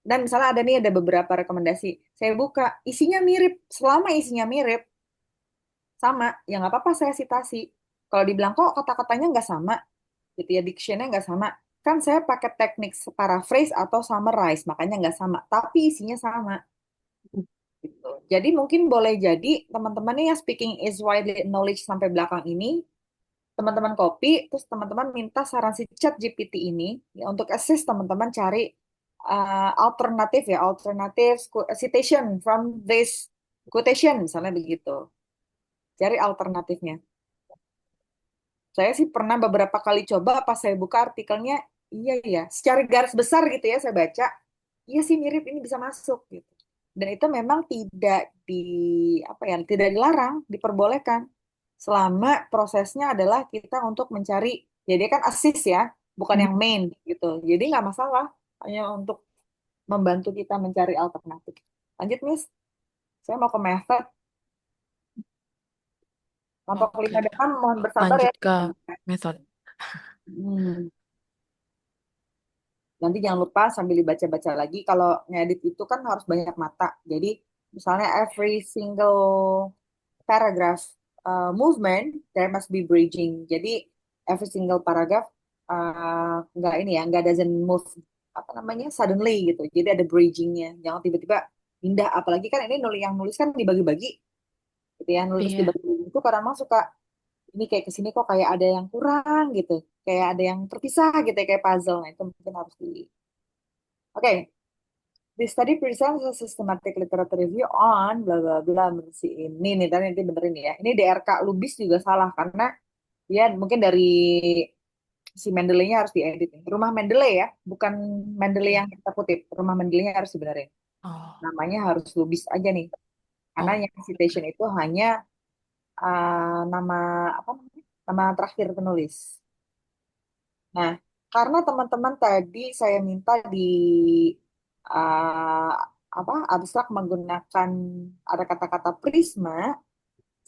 Speaker 1: dan misalnya ada nih ada beberapa rekomendasi. Saya buka, isinya mirip. Selama isinya mirip sama, ya nggak apa-apa saya citasi. Kalau dibilang kok kata-katanya nggak sama, gitu ya, dictionnya nggak sama. Kan saya pakai teknik paraphrase atau summarize, makanya nggak sama. Tapi isinya sama. Gitu. Jadi mungkin boleh jadi teman-teman nih yang speaking is widely knowledge sampai belakang ini, teman-teman copy, terus teman-teman minta saran si chat GPT ini ya, untuk assist teman-teman cari alternatif ya, alternatif citation from this quotation, misalnya begitu. Cari alternatifnya. Saya sih pernah beberapa kali coba pas saya buka artikelnya, iya ya, secara garis besar gitu ya saya baca, iya sih mirip ini bisa masuk gitu. Dan itu memang tidak di apa ya, tidak dilarang, diperbolehkan selama prosesnya adalah kita untuk mencari, jadi kan assist ya, bukan
Speaker 5: Hmm.
Speaker 1: yang main gitu. Jadi nggak masalah, hanya untuk membantu kita mencari alternatif. Lanjut Miss, saya mau ke method. Kelompok
Speaker 4: Oke.
Speaker 1: 5 dan 6 mohon bersabar ya.
Speaker 4: Lanjut ke method.
Speaker 1: Hmm. Nanti jangan lupa sambil dibaca-baca lagi. Kalau ngedit itu kan harus banyak mata. Jadi misalnya every single paragraph movement there must be bridging. Jadi every single paragraph nggak ini ya, nggak doesn't move apa namanya suddenly gitu. Jadi ada bridgingnya. Jangan tiba-tiba pindah. Apalagi kan ini yang nulis kan dibagi-bagi gitu ya. Nulis
Speaker 4: Iya.
Speaker 1: dibagi-bagi itu kadang suka ini kayak kesini kok kayak ada yang kurang gitu. Kayak ada yang terpisah gitu ya, kayak puzzle. Nah itu mungkin harus di. Oke, the study presents a systematic literature review on bla bla bla si ini nih tadi nanti benerin ya. Ini DRK Lubis juga salah karena ya mungkin dari si Mendeley-nya harus diedit nih. Rumah Mendeley ya, bukan Mendeley
Speaker 4: Iya.
Speaker 1: yang kita kutip. Rumah Mendeley-nya harus dibenerin.
Speaker 4: Oh.
Speaker 1: Namanya harus Lubis aja nih. Karena
Speaker 4: Oh.
Speaker 1: yang citation itu hanya nama apa namanya? Nama terakhir penulis. Nah, karena teman-teman tadi saya minta di uh, apa abstrak menggunakan ada kata-kata prisma.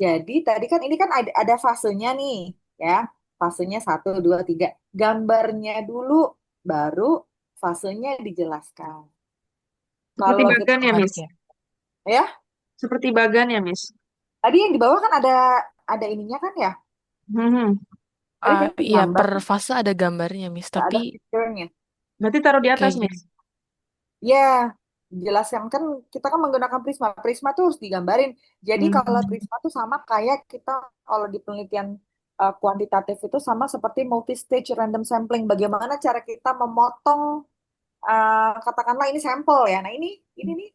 Speaker 1: Jadi tadi kan ini kan ada fasenya nih, ya. Fasenya satu, dua, tiga. Gambarnya dulu, baru fasenya dijelaskan.
Speaker 5: Seperti
Speaker 1: Kalau kita,
Speaker 5: bagan ya,
Speaker 4: Kebalik
Speaker 5: Miss.
Speaker 4: ya.
Speaker 1: ya,
Speaker 5: Seperti bagan ya, Miss.
Speaker 1: tadi yang di bawah kan ada ininya kan ya.
Speaker 5: Hmm.
Speaker 1: Tadi kan
Speaker 4: Iya,
Speaker 1: gambar,
Speaker 4: per fase ada gambarnya, Miss.
Speaker 1: nggak ada
Speaker 4: Tapi
Speaker 1: picture-nya.
Speaker 5: Berarti taruh di atas,
Speaker 4: kayaknya
Speaker 5: Miss.
Speaker 1: Ya, jelaskan kan kita kan menggunakan prisma. Prisma tuh harus digambarin. Jadi kalau
Speaker 5: Hmm.
Speaker 1: prisma tuh sama kayak kita kalau di penelitian kuantitatif itu sama seperti multi-stage random sampling. Bagaimana cara kita memotong katakanlah ini sampel ya. Nah ini nih,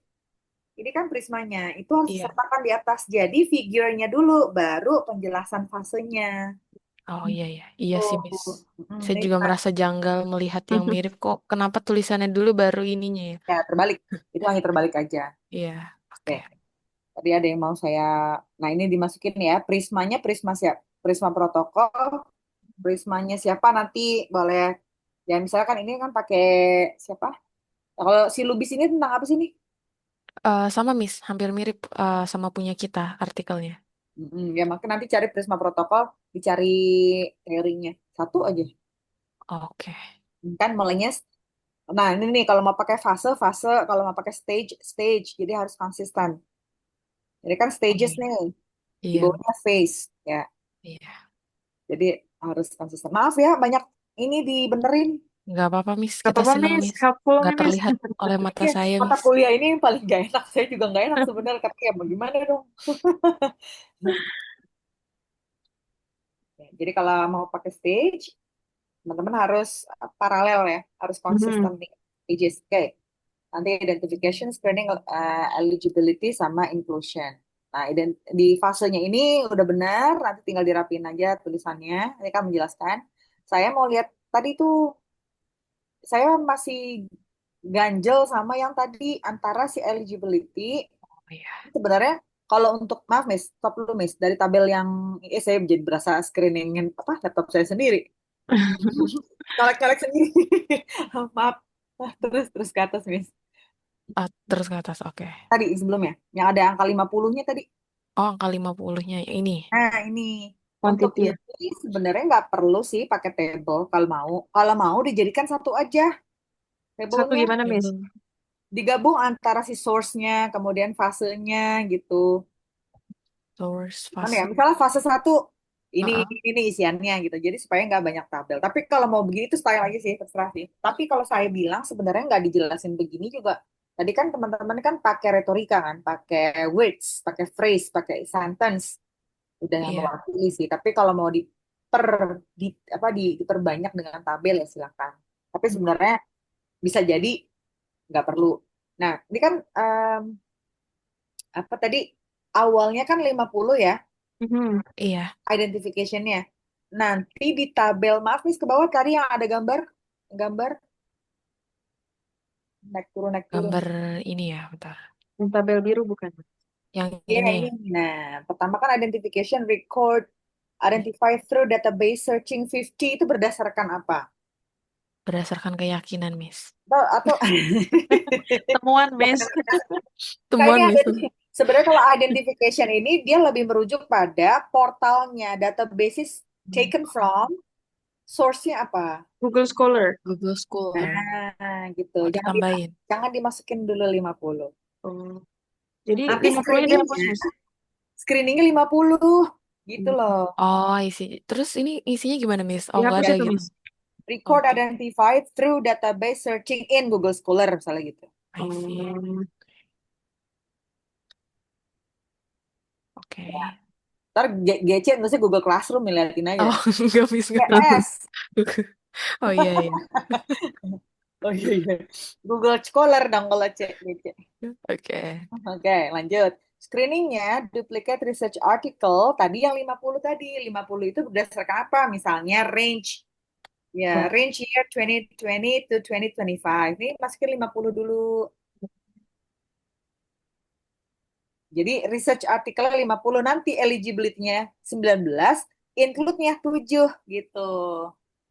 Speaker 1: ini kan prismanya. Itu harus
Speaker 4: iya.
Speaker 1: disertakan di atas. Jadi figurnya dulu, baru penjelasan fasenya.
Speaker 4: Oh iya ya. Iya sih, Miss.
Speaker 1: Tuh.
Speaker 4: Saya
Speaker 1: Ini
Speaker 4: juga merasa janggal melihat yang mirip kok. Kenapa tulisannya dulu baru ininya ya?
Speaker 1: ya terbalik. Itu hanya terbalik aja.
Speaker 4: Iya.
Speaker 1: Oke.
Speaker 4: Oke.
Speaker 1: Tadi ada yang mau saya, nah ini dimasukin ya, prismanya prisma siap, prisma protokol, prismanya siapa nanti boleh, ya misalkan ini kan pakai siapa? Nah, kalau si Lubis ini tentang apa sih nih?
Speaker 4: Sama, Miss. Hampir mirip sama punya kita artikelnya.
Speaker 1: Ya makin nanti cari prisma protokol, dicari teorinya satu aja,
Speaker 4: Oke.
Speaker 1: kan mulainya. Nah ini nih kalau mau pakai fase fase, kalau mau pakai stage stage, jadi harus konsisten. Jadi kan
Speaker 4: Oh
Speaker 1: stages
Speaker 4: iya.
Speaker 1: nih, di
Speaker 4: Iya.
Speaker 1: bawahnya phase, ya.
Speaker 4: Iya.
Speaker 1: Jadi harus konsisten. Maaf ya, banyak ini dibenerin.
Speaker 4: Nggak apa-apa, Miss.
Speaker 5: Gak
Speaker 4: Kita
Speaker 5: apa-apa,
Speaker 4: senang,
Speaker 5: Miss.
Speaker 4: Miss.
Speaker 5: Helpful
Speaker 4: Nggak
Speaker 5: nih, Miss.
Speaker 4: terlihat oleh mata
Speaker 1: Iya,
Speaker 4: saya,
Speaker 1: mata
Speaker 4: Miss.
Speaker 1: kuliah ini yang paling gak enak. Saya juga gak enak sebenarnya. Tapi ya mau gimana dong. Ya, jadi kalau mau pakai stage, teman-teman harus paralel ya. Harus konsisten nih. Stages. Oke. Nanti identification, screening, eligibility, sama inclusion. Nah, di fasenya ini udah benar. Nanti tinggal dirapiin aja tulisannya. Ini kan menjelaskan. Saya mau lihat tadi tuh, saya masih ganjel sama yang tadi antara si eligibility.
Speaker 4: Oh iya.
Speaker 1: Sebenarnya kalau untuk maaf Miss, stop dulu Miss dari tabel yang saya jadi berasa screeningin apa laptop saya sendiri. Colek-colek sendiri. Maaf. Terus ke atas Miss.
Speaker 4: Terus ke atas. Oke.
Speaker 1: Tadi sebelumnya yang ada angka 50-nya tadi.
Speaker 4: Oh, angka 50-nya ini.
Speaker 1: Nah, ini untuk
Speaker 5: Quantity ya.
Speaker 1: ini sebenarnya nggak perlu sih pakai table kalau mau. Kalau mau dijadikan satu aja
Speaker 5: Satu
Speaker 1: tabelnya.
Speaker 5: gimana, Miss?
Speaker 1: Digabung antara si source-nya, kemudian fasenya gitu.
Speaker 4: Source,
Speaker 1: Mana ya?
Speaker 4: fase.
Speaker 1: Misalnya fase satu ini
Speaker 4: Heeh.
Speaker 1: ini isiannya gitu. Jadi supaya nggak banyak tabel. Tapi kalau mau begini itu style aja sih, terserah sih. Tapi kalau saya bilang sebenarnya nggak dijelasin begini juga. Tadi kan teman-teman kan pakai retorika kan, pakai words, pakai phrase, pakai sentence, udah
Speaker 4: Iya.
Speaker 1: mewakili sih. Tapi kalau mau di apa diperbanyak dengan tabel ya silakan. Tapi sebenarnya bisa jadi nggak perlu. Nah, ini kan apa tadi awalnya kan 50 ya
Speaker 4: Iya.
Speaker 1: identification-nya. Nanti di tabel, maaf nih ke bawah tadi yang ada gambar naik turun.
Speaker 4: Gambar ini ya, bentar.
Speaker 5: Yang tabel biru bukan?
Speaker 4: Yang
Speaker 1: Iya
Speaker 4: ini.
Speaker 1: ini. Nah, pertama kan identification record, identify through database searching 50 itu berdasarkan apa?
Speaker 4: Berdasarkan keyakinan, Miss.
Speaker 1: Atau
Speaker 5: Temuan, Miss.
Speaker 1: Nah,
Speaker 4: Temuan,
Speaker 1: ini ada
Speaker 4: Miss.
Speaker 1: sebenarnya kalau identification ini dia lebih merujuk pada portalnya, databases taken from source-nya apa?
Speaker 5: Google Scholar.
Speaker 4: Google Scholar.
Speaker 1: Nah, gitu.
Speaker 4: Oh, ditambahin.
Speaker 1: Jangan dimasukin dulu 50.
Speaker 5: Oh. Jadi
Speaker 1: Nanti
Speaker 5: 50 dihapus, Miss.
Speaker 1: screeningnya 50 gitu loh.
Speaker 4: Oh, isi. Terus ini isinya gimana, Miss? Oh, nggak
Speaker 5: Dihapus
Speaker 4: ada
Speaker 5: itu,
Speaker 4: gitu.
Speaker 5: Miss.
Speaker 1: Record
Speaker 4: Oke,
Speaker 1: identified through database searching in Google Scholar misalnya gitu.
Speaker 4: I see.
Speaker 5: Hmm,
Speaker 4: Oke.
Speaker 1: Ntar GC terusnya Google Classroom liatin aja.
Speaker 4: Oh, enggak Miss, enggak.
Speaker 1: GS.
Speaker 4: Oh iya iya.
Speaker 1: Oh iya iya. Google Scholar dong kalau GC.
Speaker 4: Oke.
Speaker 1: Oke, lanjut. Screeningnya duplicate research article tadi yang 50 tadi. 50 itu berdasarkan apa? Misalnya range. Ya, range year 2020 to 2025. Ini masukin 50 dulu. Jadi research artikel 50 nanti eligibility-nya 19, include-nya 7 gitu.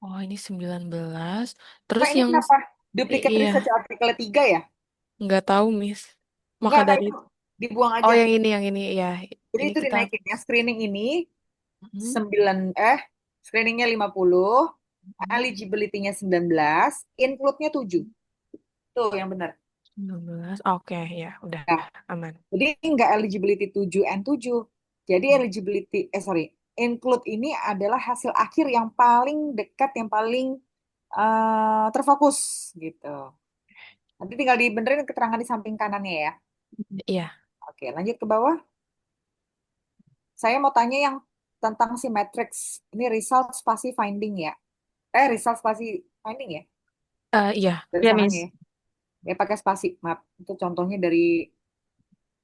Speaker 4: Oh, ini 19.
Speaker 1: Nah,
Speaker 4: Terus
Speaker 1: ini
Speaker 4: yang
Speaker 1: kenapa duplicate
Speaker 4: iya,
Speaker 1: research artikel 3 ya?
Speaker 4: nggak tahu, Miss. Maka
Speaker 1: Enggak,
Speaker 4: dari
Speaker 1: itu dibuang
Speaker 4: oh
Speaker 1: aja.
Speaker 4: yang ini ya.
Speaker 1: Jadi
Speaker 4: Ini
Speaker 1: itu
Speaker 4: kita
Speaker 1: dinaikin ya. Screening ini
Speaker 4: Hmm,
Speaker 1: 9 screeningnya 50,
Speaker 4: hmm,
Speaker 1: eligibility-nya 19, include-nya 7. Tuh yang benar.
Speaker 4: 19. Oke, ya, udah
Speaker 1: Nah,
Speaker 4: aman.
Speaker 1: jadi enggak eligibility 7 and 7. Jadi
Speaker 4: Hmm.
Speaker 1: eligibility include ini adalah hasil akhir yang paling dekat, yang paling terfokus gitu. Nanti tinggal dibenerin keterangan di samping kanannya ya.
Speaker 4: Iya.
Speaker 1: Oke, lanjut ke bawah. Saya mau tanya yang tentang si matrix. Ini result spasi finding ya. Result spasi finding ya.
Speaker 4: Iya.
Speaker 1: Dari
Speaker 5: ya,
Speaker 1: sana
Speaker 5: Miss.
Speaker 1: ya. Ya pakai spasi. Maaf, itu contohnya dari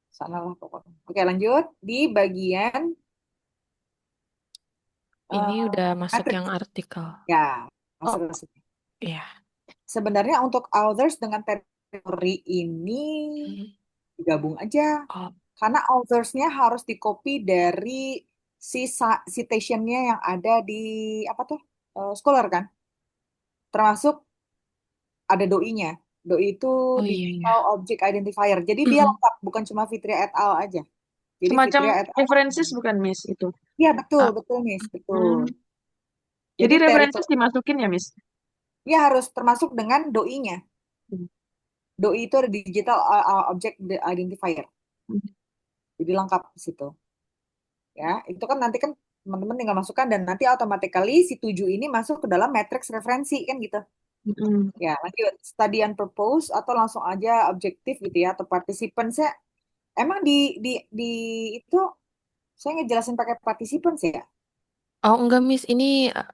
Speaker 1: sana lah pokoknya. Oke, lanjut. Di bagian
Speaker 4: Ini udah masuk
Speaker 1: matrix.
Speaker 4: yang artikel.
Speaker 1: Ya,
Speaker 4: Oh,
Speaker 1: masuk.
Speaker 4: iya.
Speaker 1: Sebenarnya untuk authors dengan teori ini
Speaker 4: Hmm.
Speaker 1: digabung aja.
Speaker 4: Oh,
Speaker 1: Karena authors-nya harus di-copy dari citation-nya yang ada di apa tuh? Scholar kan? Termasuk ada doi-nya. Doi itu
Speaker 4: oh iya
Speaker 1: digital
Speaker 4: iya.
Speaker 1: object identifier. Jadi dia lengkap, bukan cuma Fitria et al aja. Jadi
Speaker 5: Semacam
Speaker 1: Fitria et al.
Speaker 5: references bukan, Miss, itu.
Speaker 1: Iya, betul,
Speaker 4: Ah,
Speaker 1: betul, Miss, betul.
Speaker 5: Hmm. Jadi
Speaker 1: Jadi
Speaker 5: references
Speaker 1: teritori
Speaker 5: dimasukin ya, Miss?
Speaker 1: dia harus termasuk dengan doi-nya.
Speaker 5: Hmm.
Speaker 1: Doi itu ada digital object identifier. Jadi lengkap di situ. Ya, itu kan nanti kan teman-teman tinggal masukkan dan nanti automatically si 7 ini masuk ke dalam matriks referensi kan gitu.
Speaker 5: Hmm.
Speaker 1: Ya, lanjut study and purpose atau langsung aja objektif gitu ya atau participants ya. Emang di itu saya ngejelasin pakai participants ya.
Speaker 4: oh enggak Miss, ini bukan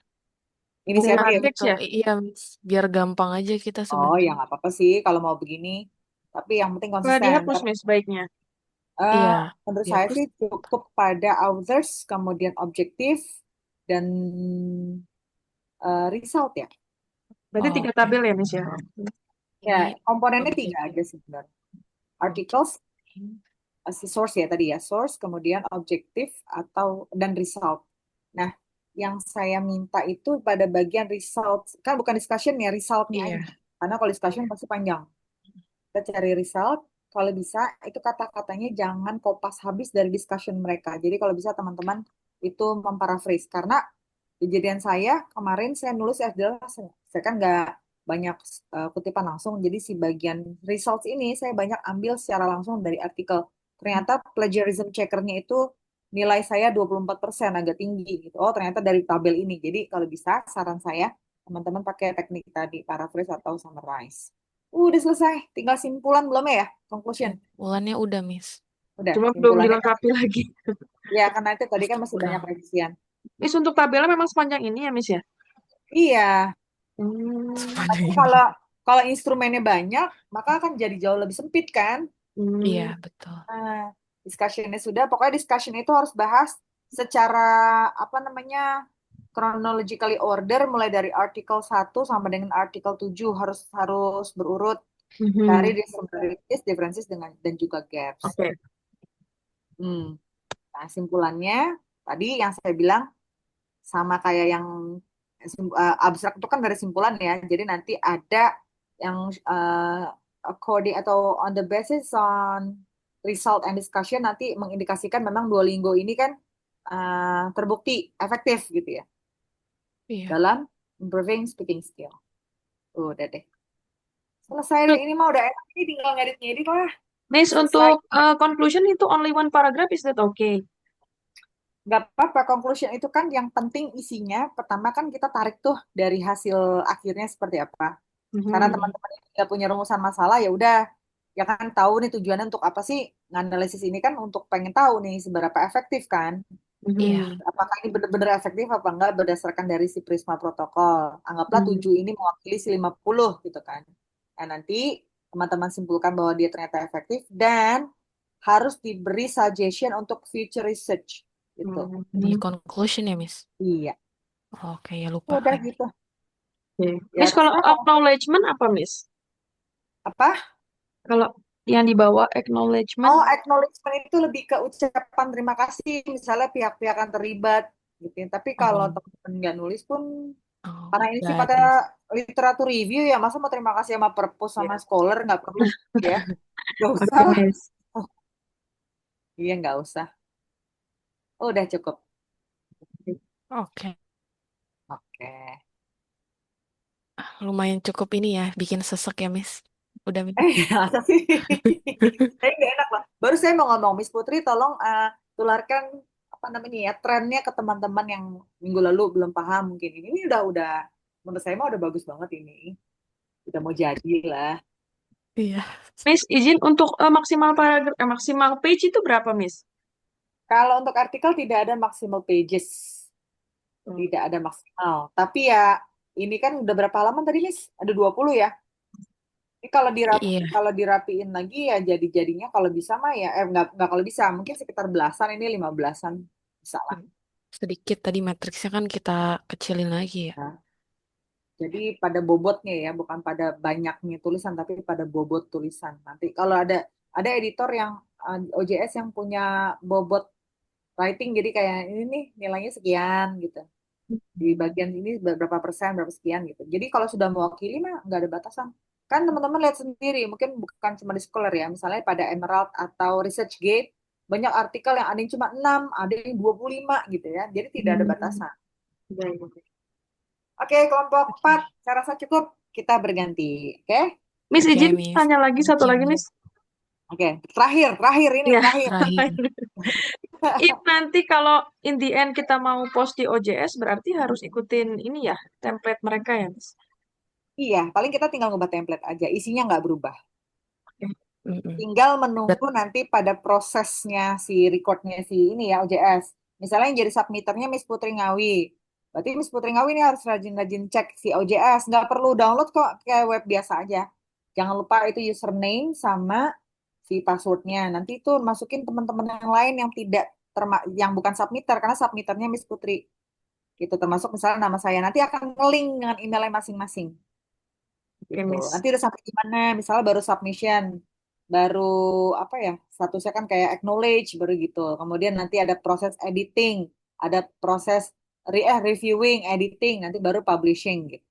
Speaker 1: Inisiatif.
Speaker 5: Matrix
Speaker 4: artikel.
Speaker 5: ya?
Speaker 4: Iya Miss, biar gampang aja kita
Speaker 1: Oh, ya
Speaker 4: sebutin.
Speaker 1: nggak apa-apa sih kalau mau begini. Tapi yang penting
Speaker 5: Boleh
Speaker 1: konsisten.
Speaker 5: dihapus, Miss, baiknya.
Speaker 1: Eh,
Speaker 4: Iya,
Speaker 1: menurut saya
Speaker 4: dihapus.
Speaker 1: sih cukup pada authors, kemudian objektif dan result ya.
Speaker 5: Berarti
Speaker 4: Oh,
Speaker 5: 3
Speaker 4: oke.
Speaker 5: tabel ya, Miss, ya?
Speaker 1: Ya,
Speaker 4: Ini
Speaker 1: komponennya 3
Speaker 4: objektif.
Speaker 1: aja sebenarnya. Articles, si source ya tadi ya, source, kemudian objektif atau dan result. Nah, yang saya minta itu pada bagian result, kan bukan discussion ya, resultnya aja.
Speaker 4: Iya.
Speaker 1: Karena kalau discussion pasti panjang. Kita cari result, kalau bisa itu kata-katanya jangan kopas habis dari discussion mereka. Jadi kalau bisa teman-teman itu memparaphrase. Karena kejadian saya kemarin saya nulis adalah saya kan nggak banyak kutipan langsung. Jadi si bagian results ini saya banyak ambil secara langsung dari artikel. Ternyata plagiarism checkernya itu nilai saya 24% agak tinggi gitu. Oh, ternyata dari tabel ini. Jadi kalau bisa saran saya teman-teman pakai teknik tadi paraphrase atau summarize. Udah selesai, tinggal simpulan belum ya? Conclusion.
Speaker 4: Simpulannya udah Miss.
Speaker 1: Udah,
Speaker 5: Cuma belum
Speaker 1: simpulannya kan.
Speaker 5: dilengkapi lagi.
Speaker 1: Ya, karena itu tadi kan
Speaker 4: Masih
Speaker 1: masih banyak
Speaker 4: kurang.
Speaker 1: revisian.
Speaker 5: Miss, untuk tabelnya memang sepanjang ini ya, Miss, ya?
Speaker 1: Iya,
Speaker 5: Hmm.
Speaker 1: tapi
Speaker 4: Sepanjang
Speaker 1: kalau
Speaker 4: ini.
Speaker 1: kalau instrumennya banyak, maka akan jadi jauh lebih sempit kan?
Speaker 4: Iya,
Speaker 5: Hmm.
Speaker 4: betul.
Speaker 1: Nah, discussionnya sudah, pokoknya discussion itu harus bahas secara apa namanya chronologically order mulai dari artikel 1 sampai dengan artikel 7 harus harus berurut dari
Speaker 5: Mhm.
Speaker 1: similarities, differences dengan dan juga gaps.
Speaker 5: Oke.
Speaker 1: Hmm. Nah, simpulannya tadi yang saya bilang sama kayak yang abstrak itu kan dari simpulan ya. Jadi nanti ada yang according atau on the basis on result and discussion nanti mengindikasikan memang Duolingo ini kan terbukti efektif gitu ya
Speaker 4: Iya.
Speaker 1: dalam improving speaking skill. Udah deh. Selesai deh.
Speaker 5: Untuk
Speaker 1: Ini mah udah enak. Ini tinggal ngedit-ngedit lah.
Speaker 5: Miss,
Speaker 1: Selesai.
Speaker 5: untuk conclusion itu only one paragraph, is that okay?
Speaker 1: nggak apa-apa. Conclusion itu kan yang penting isinya. Pertama kan kita tarik tuh dari hasil akhirnya seperti apa. Karena
Speaker 5: Mhm.
Speaker 1: teman-teman ini nggak punya rumusan masalah, ya udah, ya kan tahu nih tujuannya untuk apa sih, nganalisis ini kan untuk pengen tahu nih seberapa efektif kan.
Speaker 4: Iya.
Speaker 5: Mhm.
Speaker 1: Apakah ini benar-benar efektif apa enggak berdasarkan dari si Prisma protokol. Anggaplah
Speaker 5: Mhm.
Speaker 1: 7 ini mewakili si 50 gitu kan. Nah, nanti teman-teman simpulkan bahwa dia ternyata efektif dan harus diberi suggestion untuk future research gitu.
Speaker 4: Di
Speaker 5: Mhm.
Speaker 4: conclusion ya, Miss.
Speaker 1: Iya,
Speaker 4: Oke, ya lupa
Speaker 1: udah
Speaker 4: lagi.
Speaker 1: gitu.
Speaker 5: Oke.
Speaker 1: Ya
Speaker 5: Miss, kalau
Speaker 1: terserah mau
Speaker 5: acknowledgement apa, Miss?
Speaker 1: apa.
Speaker 5: Kalau yang dibawa acknowledgement,
Speaker 1: Oh, acknowledgement itu lebih ke ucapan terima kasih, misalnya pihak-pihak yang terlibat gitu ya. Tapi kalau
Speaker 4: Oh,
Speaker 1: teman-teman nggak nulis pun,
Speaker 4: oh,
Speaker 1: karena ini
Speaker 4: nggak
Speaker 1: sifatnya
Speaker 4: ada.
Speaker 1: literatur review ya, masa mau terima kasih sama perpus sama
Speaker 5: ya.
Speaker 1: scholar, nggak perlu ya. Nggak usah
Speaker 5: Oke,
Speaker 1: lah.
Speaker 5: Miss.
Speaker 1: Oh, iya, nggak usah. Oh, udah cukup.
Speaker 4: Oke,
Speaker 1: Oke.
Speaker 4: lumayan cukup ini ya, bikin sesek ya, Miss. Udah, Miss.
Speaker 1: Masa sih? Saya nggak enak lah. Baru saya mau ngomong, Miss Putri, tolong tularkan apa namanya ya, trennya ke teman-teman yang minggu lalu belum paham mungkin. Ini udah, menurut saya mah udah bagus banget ini. Udah mau jadi lah.
Speaker 4: Iya.
Speaker 5: Miss, izin untuk maksimal paragraf, maksimal page itu berapa, Miss?
Speaker 1: Kalau untuk artikel tidak ada maksimal pages,
Speaker 5: Hmm.
Speaker 1: tidak ada maksimal. Tapi ya ini kan udah berapa halaman tadi, Miss? Ada 20 ya. Ini
Speaker 4: Iya.
Speaker 1: kalau dirapiin lagi ya jadinya kalau bisa mah ya nggak kalau bisa mungkin sekitar belasan, ini 15-an bisa lah.
Speaker 4: Sedikit tadi matriksnya kan kita kecilin lagi ya.
Speaker 1: Nah, jadi pada bobotnya ya, bukan pada banyaknya tulisan, tapi pada bobot tulisan. Nanti kalau ada editor yang OJS yang punya bobot writing, jadi kayak ini nih nilainya sekian gitu. Di bagian ini berapa persen, berapa sekian gitu. Jadi kalau sudah mewakili mah nggak ada batasan. Kan teman-teman lihat sendiri, mungkin bukan cuma di Scholar ya, misalnya pada Emerald atau ResearchGate, banyak artikel yang ada yang cuma 6, ada yang 25 gitu ya. Jadi tidak ada batasan.
Speaker 5: Baik.
Speaker 1: Oke, kelompok 4,
Speaker 4: Oke.
Speaker 1: saya rasa cukup. Kita berganti. Oke?
Speaker 5: Miss,
Speaker 4: Oke,
Speaker 5: izin
Speaker 4: Miss.
Speaker 5: tanya lagi
Speaker 4: Thank
Speaker 5: satu
Speaker 4: you,
Speaker 5: lagi,
Speaker 4: Miss.
Speaker 5: Miss.
Speaker 1: Oke, terakhir ini,
Speaker 5: Iya.
Speaker 1: terakhir.
Speaker 4: Terakhir.
Speaker 5: If nanti kalau in the end kita mau post di OJS, berarti harus ikutin ini ya, template mereka ya, Miss.
Speaker 1: Iya, paling kita tinggal ngubah template aja. Isinya nggak berubah.
Speaker 4: Mm-mm.
Speaker 1: Tinggal
Speaker 4: Berat.
Speaker 1: menunggu nanti pada prosesnya si recordnya si ini ya OJS. Misalnya yang jadi submitternya Miss Putri Ngawi. Berarti Miss Putri Ngawi ini harus rajin-rajin cek si OJS. Nggak perlu download kok, kayak web biasa aja. Jangan lupa itu username sama si passwordnya. Nanti itu masukin teman-teman yang lain yang tidak yang bukan submitter, karena submitternya Miss Putri. Gitu, termasuk misalnya nama saya. Nanti akan nge-link dengan emailnya masing-masing.
Speaker 5: Oke,
Speaker 1: Gitu.
Speaker 5: Miss.
Speaker 1: Nanti udah sampai di mana? Misalnya baru submission, baru apa ya? Statusnya kan kayak acknowledge baru gitu. Kemudian nanti ada proses editing, ada proses reviewing, editing, nanti baru publishing gitu.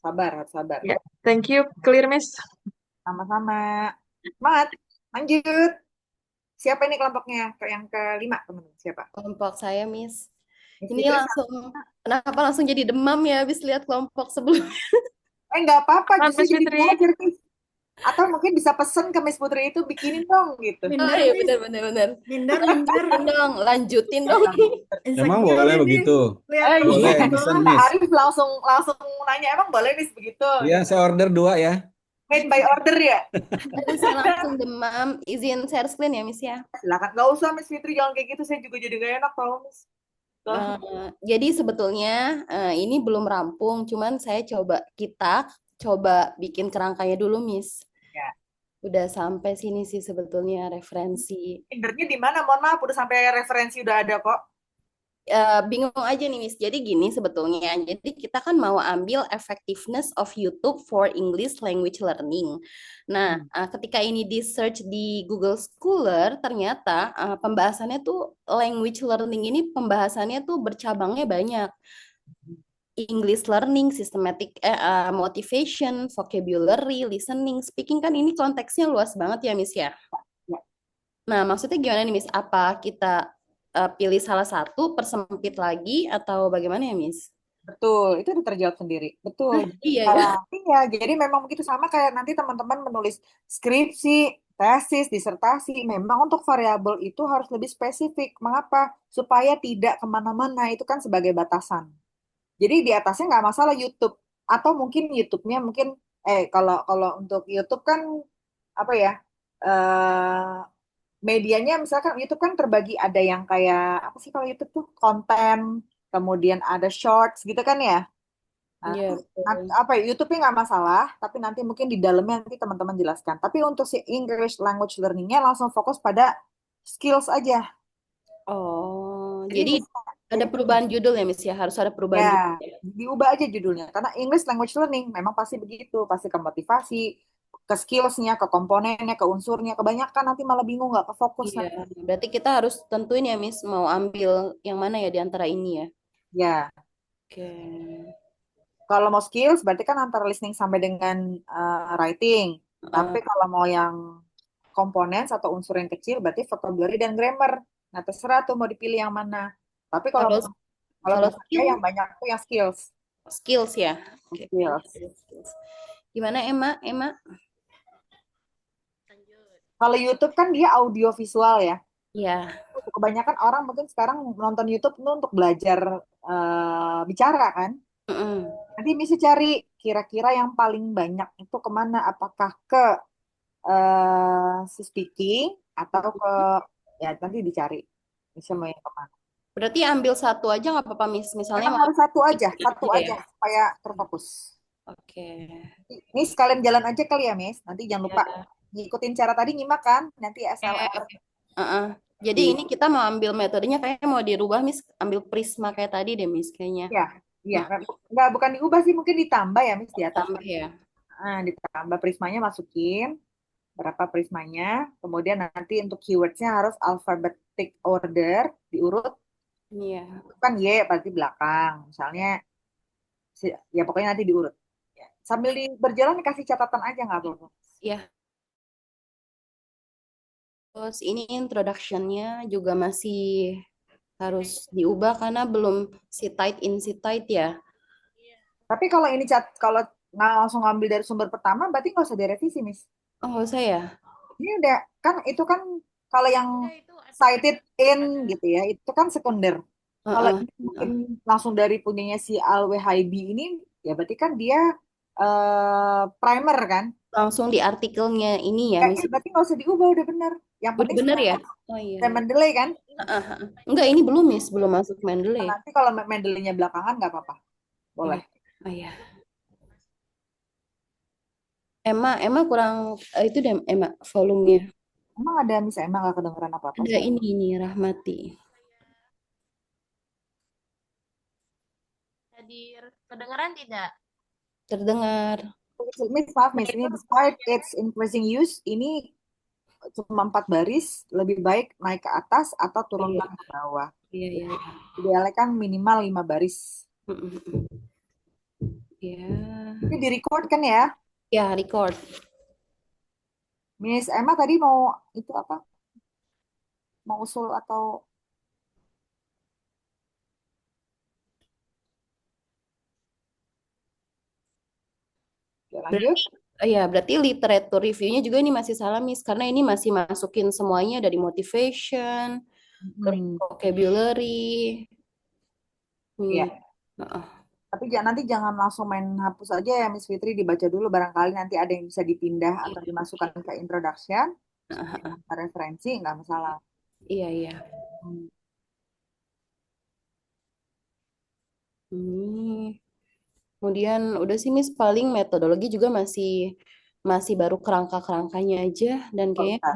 Speaker 1: Sabar, harus sabar.
Speaker 5: Ya, thank you. Clear, Miss.
Speaker 1: Sama-sama. Semangat. Lanjut. Siapa ini kelompoknya? Yang kelima, teman-teman. Siapa?
Speaker 3: Kelompok saya, Miss.
Speaker 1: Miss
Speaker 3: Ini
Speaker 1: Fitri
Speaker 3: langsung, kenapa langsung jadi demam ya habis lihat kelompok sebelumnya?
Speaker 1: nggak apa-apa,
Speaker 5: Selamat,
Speaker 1: justru
Speaker 5: Miss
Speaker 1: jadi
Speaker 5: Fitri.
Speaker 1: belajar, Miss. Atau mungkin bisa pesen ke Miss Putri itu, bikinin dong gitu.
Speaker 3: Oh
Speaker 7: Minder,
Speaker 3: iya,
Speaker 7: Miss.
Speaker 3: benar.
Speaker 7: Minder.
Speaker 3: Lanjutin dong.
Speaker 6: Emang
Speaker 7: Insecure
Speaker 6: boleh
Speaker 7: ini.
Speaker 6: begitu?
Speaker 7: Lihat
Speaker 1: Iya.
Speaker 6: Boleh,
Speaker 7: kelompok
Speaker 6: pesan,
Speaker 7: bawah.
Speaker 6: Miss.
Speaker 1: Arif langsung nanya, emang boleh Miss begitu?
Speaker 6: Iya, saya order 2 ya.
Speaker 1: Made by order ya?
Speaker 3: Aduh, saya langsung demam. Izin share screen ya, Miss ya.
Speaker 1: Silakan, nggak usah Miss Fitri, jangan kayak gitu, saya juga jadi gak enak tau Miss. Tuh.
Speaker 3: Jadi sebetulnya ini belum rampung, cuman kita coba bikin kerangkanya dulu, Miss.
Speaker 1: Ya.
Speaker 3: Udah sampai sini sih sebetulnya referensi.
Speaker 1: Hindernya di mana? Mohon maaf, udah sampai referensi udah ada kok.
Speaker 3: Bingung aja nih, Miss. Jadi gini sebetulnya. Jadi kita kan mau ambil effectiveness of YouTube for English language learning. Nah, ketika ini di search di Google Scholar, ternyata pembahasannya tuh language learning ini pembahasannya tuh bercabangnya banyak. English learning, systematic motivation, vocabulary, listening, speaking, kan ini konteksnya luas banget ya, Miss ya.
Speaker 1: Ya.
Speaker 3: Nah, maksudnya gimana nih, Miss? Apa kita pilih salah satu, persempit lagi, atau bagaimana ya, Miss?
Speaker 1: Betul, itu udah terjawab sendiri. Betul.
Speaker 3: Iya ya.
Speaker 1: Iya, jadi memang begitu, sama kayak nanti teman-teman menulis skripsi, tesis, disertasi, memang untuk variabel itu harus lebih spesifik. Mengapa? Supaya tidak kemana-mana, itu kan sebagai batasan. Jadi di atasnya nggak masalah YouTube. Atau mungkin YouTube-nya mungkin, kalau kalau untuk YouTube kan, apa ya, eh medianya misalkan YouTube kan terbagi, ada yang kayak, apa sih kalau YouTube tuh, konten, kemudian ada shorts gitu kan ya. Nah,
Speaker 3: Iya, betul.
Speaker 1: apa ya, YouTube-nya nggak masalah, tapi nanti mungkin di dalamnya nanti teman-teman jelaskan. Tapi untuk si English language learning-nya langsung fokus pada skills aja.
Speaker 3: Oh,
Speaker 1: Jadi
Speaker 3: jadi
Speaker 1: bisa,
Speaker 3: ada
Speaker 1: jadi gini,
Speaker 3: perubahan judul ya, Miss ya. Harus ada
Speaker 1: ya
Speaker 3: perubahan judul ya.
Speaker 1: diubah aja judulnya. Karena English language learning memang pasti begitu, pasti ke motivasi, ke skills-nya, ke komponennya, ke unsurnya. Kebanyakan nanti malah bingung, nggak ke fokus
Speaker 3: Iya,
Speaker 1: nanti.
Speaker 3: berarti kita harus tentuin ya, Miss, mau ambil yang mana ya di antara ini ya.
Speaker 1: Ya,
Speaker 3: Oke.
Speaker 1: kalau mau skills berarti kan antara listening sampai dengan writing. Tapi
Speaker 3: Heeh.
Speaker 1: kalau mau yang komponen atau unsur yang kecil berarti vocabulary dan grammar. Nah, terserah tuh mau dipilih yang mana. Tapi kalau
Speaker 3: Kalau
Speaker 1: kalau
Speaker 3: kalau
Speaker 1: menurut saya
Speaker 3: skill
Speaker 1: yang banyak tuh yang skills.
Speaker 3: skills ya. Oke,
Speaker 1: Skills.
Speaker 3: skills. Gimana Emma? Emma?
Speaker 1: Kalau YouTube kan dia audio visual ya.
Speaker 3: Ya.
Speaker 1: Kebanyakan orang mungkin sekarang nonton YouTube itu untuk belajar bicara kan.
Speaker 3: Mm-mm.
Speaker 1: Nanti bisa cari kira-kira yang paling banyak itu kemana? Apakah ke si speaking atau ke, ya nanti dicari bisa mau yang kemana.
Speaker 3: Berarti ambil satu aja nggak apa-apa, Miss. Misalnya
Speaker 1: Memang
Speaker 3: mau
Speaker 1: harus satu
Speaker 3: ya
Speaker 1: aja
Speaker 3: ya.
Speaker 1: supaya terfokus.
Speaker 3: Oke.
Speaker 1: Ini sekalian jalan aja kali ya, Miss. Nanti jangan lupa
Speaker 3: Ya.
Speaker 1: ngikutin cara tadi, nyimak kan, nanti SLR.
Speaker 3: Heeh. Jadi
Speaker 1: Di,
Speaker 3: ini kita mau ambil metodenya kayaknya mau dirubah, Miss. Ambil Prisma kayak tadi deh, Miss, kayaknya.
Speaker 1: ya, iya, nggak bukan diubah sih, mungkin ditambah ya, Miss, di atas.
Speaker 3: Tambah ya.
Speaker 1: Ditambah prismanya, masukin berapa prismanya, kemudian nanti untuk keywordsnya harus alphabetic order, diurut,
Speaker 3: Iya.
Speaker 1: kan Y pasti belakang, misalnya, ya pokoknya nanti diurut. Ya, sambil berjalan dikasih catatan aja nggak apa-apa.
Speaker 3: Iya. Terus ini introduction-nya juga masih harus diubah karena belum si tight in si tight ya.
Speaker 1: Tapi kalau ini kalau nggak langsung ngambil dari sumber pertama, berarti nggak usah direvisi, Miss.
Speaker 3: Oh, nggak usah ya?
Speaker 1: Ini udah, kan itu kan kalau yang cited in gitu ya, itu kan sekunder. Kalau
Speaker 3: Heeh.
Speaker 1: ini mungkin
Speaker 3: Heeh.
Speaker 1: langsung dari punyanya si Al-Wahibi ini, ya berarti kan dia primer kan.
Speaker 3: Langsung di artikelnya ini ya,
Speaker 1: Ya,
Speaker 3: Miss.
Speaker 1: ya berarti nggak usah diubah, udah bener. Yang
Speaker 3: Udah
Speaker 1: penting
Speaker 3: bener
Speaker 1: sekarang
Speaker 3: ya?
Speaker 1: kan
Speaker 3: Oh iya.
Speaker 1: ada Mendeley kan.
Speaker 3: Heeh, heeh. Enggak, ini belum, Miss. Belum masuk Mendeley.
Speaker 1: Nanti kalau Mendeley-nya belakangan nggak apa-apa,
Speaker 3: Iya.
Speaker 1: boleh.
Speaker 3: Oh iya. Emma kurang itu deh, Emma volumenya.
Speaker 1: Emang ada misalnya emang nggak kedengeran apa-apa
Speaker 3: Ada
Speaker 1: sih?
Speaker 3: ini Rahmati.
Speaker 2: Hadir. Kedengaran tidak?
Speaker 3: Terdengar.
Speaker 1: Miss, maaf Miss, ini despite its increasing use, ini cuma 4 baris, lebih baik naik ke atas atau
Speaker 3: Iya,
Speaker 1: turunkan ke bawah.
Speaker 3: iya, iya.
Speaker 1: Idealnya kan minimal 5 baris.
Speaker 3: Mm-mm. Ya,
Speaker 1: Ini di record kan ya?
Speaker 3: ya record.
Speaker 1: Miss Emma tadi mau itu apa? Mau usul atau ya lanjut?
Speaker 3: Ya, berarti literatur reviewnya juga ini masih salah, Miss, karena ini masih masukin semuanya dari motivation, terus
Speaker 1: Hmm,
Speaker 3: vocabulary.
Speaker 1: iya.
Speaker 3: Hmm. Heeh.
Speaker 1: Tapi nanti jangan langsung main hapus aja ya Miss Fitri, dibaca dulu barangkali nanti ada yang bisa dipindah atau dimasukkan ke introduction,
Speaker 3: Heeh.
Speaker 1: referensi nggak masalah.
Speaker 3: Iya, iya.
Speaker 1: Hmm.
Speaker 3: Hmm. Kemudian udah sih, Miss, paling metodologi juga masih masih baru kerangka-kerangkanya aja dan
Speaker 1: Oh,
Speaker 3: kayaknya
Speaker 1: bentar.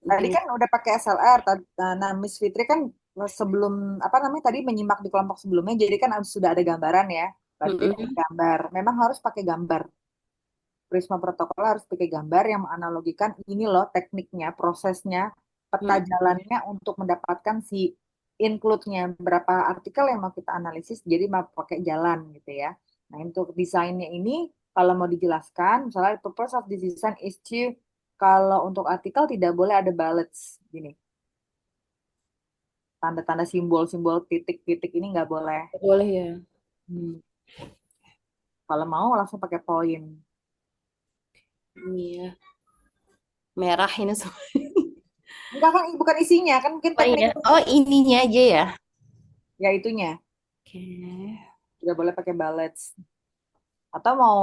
Speaker 1: Tadi
Speaker 3: belum.
Speaker 1: kan udah pakai SLR. Nah, Miss Fitri kan sebelum apa namanya tadi menyimak di kelompok sebelumnya, jadi kan sudah ada gambaran ya. Berarti ada
Speaker 3: Mm-mm.
Speaker 1: gambar. Memang harus pakai gambar. Prisma protokol harus pakai gambar yang menganalogikan ini loh tekniknya, prosesnya, peta
Speaker 3: Mm.
Speaker 1: jalannya untuk mendapatkan si include-nya berapa artikel yang mau kita analisis. Jadi mau pakai jalan gitu ya. Nah, untuk desainnya ini kalau mau dijelaskan, misalnya purpose of this design is to, kalau untuk artikel tidak boleh ada bullets gini. Tanda-tanda simbol-simbol titik-titik ini nggak boleh.
Speaker 3: Boleh ya.
Speaker 1: Hmm. Kalau mau langsung pakai poin.
Speaker 3: Iya. merah ini semua.
Speaker 1: Enggak kan, bukan isinya kan, mungkin
Speaker 3: Oh iya.
Speaker 1: teknik
Speaker 3: Oh, ininya aja ya.
Speaker 1: ya itunya.
Speaker 3: Oke.
Speaker 1: Udah boleh pakai bullets. Atau mau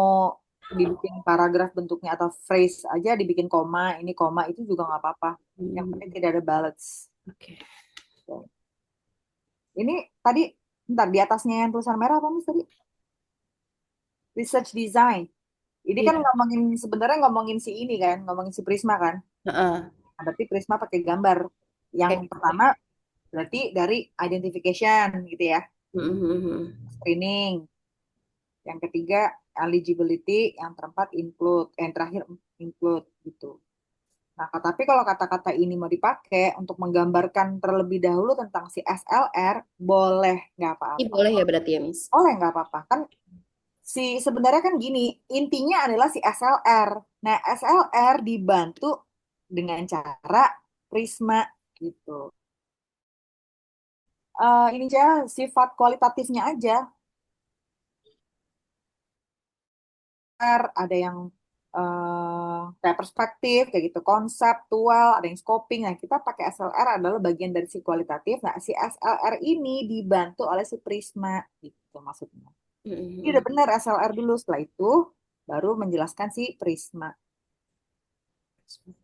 Speaker 1: dibikin paragraf bentuknya atau phrase aja dibikin koma, ini koma itu juga nggak apa-apa. Yang
Speaker 3: Hmm,
Speaker 1: penting tidak ada bullets.
Speaker 3: Oke.
Speaker 1: Ini tadi, bentar, di atasnya yang tulisan merah apa nih tadi? Research design. Ini kan
Speaker 3: Iya.
Speaker 1: ngomongin, sebenarnya ngomongin si ini kan, ngomongin si Prisma kan.
Speaker 3: Heeh.
Speaker 1: Nah, berarti Prisma pakai gambar. Yang
Speaker 3: Oke.
Speaker 1: pertama berarti dari identification gitu ya,
Speaker 3: Mhm.
Speaker 1: screening. Yang ketiga eligibility, yang keempat include, yang terakhir include gitu. Nah, tapi kalau kata-kata ini mau dipakai untuk menggambarkan terlebih dahulu tentang si SLR, boleh, nggak
Speaker 3: Ini
Speaker 1: apa-apa.
Speaker 3: boleh ya berarti ya, Miss?
Speaker 1: Boleh, nggak apa-apa. Kan sebenarnya kan gini, intinya adalah si SLR. Nah, SLR dibantu dengan cara Prisma gitu. Ini aja sifat kualitatifnya aja. Ada yang kayak perspektif, kayak gitu, konseptual, ada yang scoping. Nah, kita pakai SLR adalah bagian dari si kualitatif. Nah, si SLR ini dibantu oleh si Prisma, gitu maksudnya. Ini udah
Speaker 3: Mhm.
Speaker 1: benar SLR dulu, setelah itu baru menjelaskan si Prisma. Oke.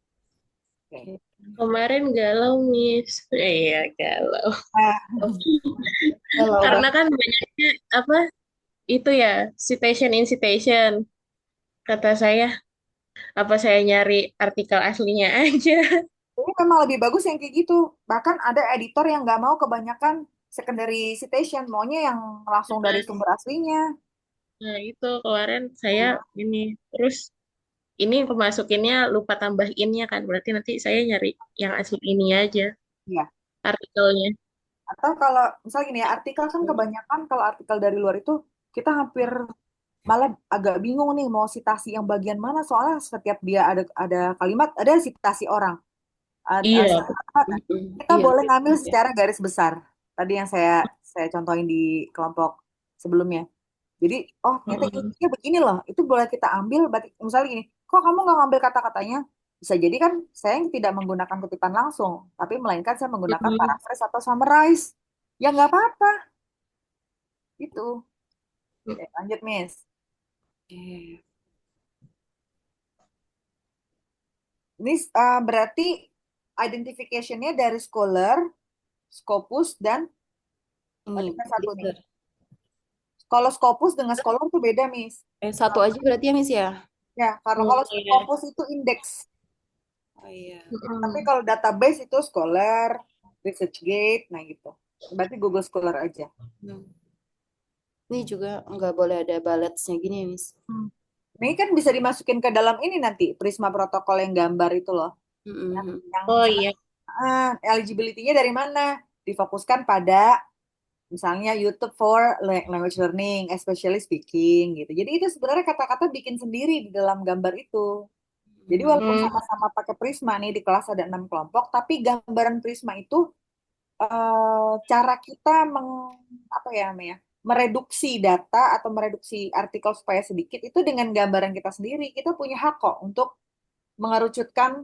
Speaker 3: Oke.
Speaker 2: Kemarin galau, Miss. Iya, galau.
Speaker 1: Nah,
Speaker 3: Galau
Speaker 2: Karena
Speaker 3: banget.
Speaker 2: kan banyaknya apa itu ya, citation in citation. Kata saya, apa saya nyari artikel aslinya aja.
Speaker 1: ini memang lebih bagus yang kayak gitu. Bahkan ada editor yang nggak mau kebanyakan secondary citation, maunya yang langsung dari sumber aslinya.
Speaker 2: Nah, itu kemarin saya ini terus ini pemasukinnya lupa tambah innya kan. Berarti nanti saya nyari yang asli ini aja
Speaker 1: Iya.
Speaker 2: artikelnya.
Speaker 1: Atau kalau misalnya gini ya, artikel kan kebanyakan kalau artikel dari luar itu kita hampir malah agak bingung nih mau citasi yang bagian mana, soalnya setiap dia ada kalimat ada citasi orang.
Speaker 2: Iya,
Speaker 3: Mhm.
Speaker 1: Kita
Speaker 3: Iya.
Speaker 1: boleh ngambil
Speaker 3: Ya.
Speaker 1: secara garis besar. Tadi yang saya contohin di kelompok sebelumnya. Jadi, oh ternyata
Speaker 2: betul.
Speaker 1: intinya begini loh. Itu boleh kita ambil. Misalnya gini, kok kamu nggak ngambil kata-katanya? Bisa jadi kan saya yang tidak menggunakan kutipan langsung, tapi melainkan saya menggunakan
Speaker 2: Mm-mm.
Speaker 1: paraphrase atau summarize. Ya nggak apa-apa. Itu. Oke, lanjut, Miss.
Speaker 3: Oke.
Speaker 1: Ini berarti identification-nya dari scholar, Scopus, dan
Speaker 3: Ini
Speaker 1: tinggal satu nih.
Speaker 3: lister.
Speaker 1: Kalau Scopus dengan scholar tuh beda, Miss.
Speaker 3: Satu aja berarti ya, Miss ya?
Speaker 1: Ya, karena
Speaker 2: Oh,
Speaker 1: kalau
Speaker 2: iya.
Speaker 1: Scopus itu indeks.
Speaker 3: Oh iya.
Speaker 1: Tapi
Speaker 2: Mm-mm.
Speaker 1: kalau database itu Scholar, ResearchGate, nah gitu. Berarti Google Scholar aja.
Speaker 3: Hmm. Ini juga nggak boleh ada balance-nya gini ya, Miss.
Speaker 1: Hmm. Ini kan bisa dimasukin ke dalam ini nanti, Prisma protokol yang gambar itu loh. Yang,
Speaker 3: Mhm.
Speaker 1: yang
Speaker 2: Oh
Speaker 1: misalnya
Speaker 2: iya.
Speaker 1: eligibility-nya dari mana? Difokuskan pada misalnya YouTube for language learning, especially speaking gitu. Jadi itu sebenarnya kata-kata bikin sendiri di dalam gambar itu. Jadi walaupun
Speaker 2: Hmm.
Speaker 1: sama-sama pakai Prisma nih di kelas ada 6 kelompok, tapi gambaran Prisma itu cara kita apa ya namanya, mereduksi data atau mereduksi artikel supaya sedikit itu dengan gambaran kita sendiri. Kita punya hak kok untuk mengerucutkan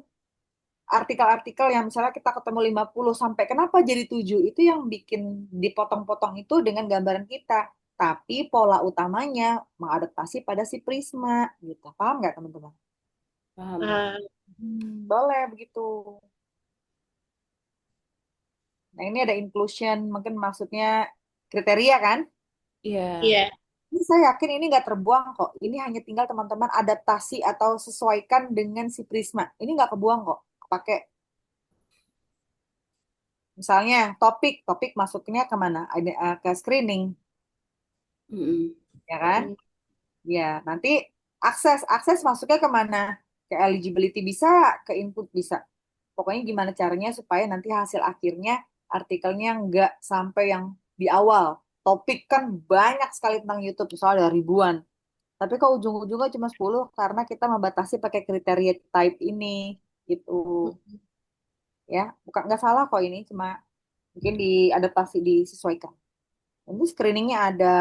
Speaker 1: artikel-artikel yang misalnya kita ketemu 50 sampai kenapa jadi 7 itu yang bikin dipotong-potong itu dengan gambaran kita. Tapi pola utamanya mengadaptasi pada si Prisma gitu. Paham nggak teman-teman?
Speaker 3: Paham.
Speaker 2: Ah,
Speaker 1: Boleh begitu. Nah, ini ada inclusion, mungkin maksudnya kriteria kan?
Speaker 3: Iya.
Speaker 2: iya.
Speaker 1: Ini saya yakin ini nggak terbuang kok. Ini hanya tinggal teman-teman adaptasi atau sesuaikan dengan si Prisma. Ini nggak kebuang kok. Pakai misalnya topik masuknya kemana? Ke screening,
Speaker 3: Mhm.
Speaker 1: ya kan? Ya, nanti akses masuknya kemana? Ke eligibility bisa, ke input bisa. Pokoknya gimana caranya supaya nanti hasil akhirnya artikelnya nggak sampai yang di awal. Topik kan banyak sekali tentang YouTube, misalnya ada ribuan. Tapi kok ujung-ujungnya cuma 10 karena kita membatasi pakai kriteria type ini gitu. Ya, bukan nggak salah kok ini, cuma mungkin diadaptasi disesuaikan. Ini screeningnya ada.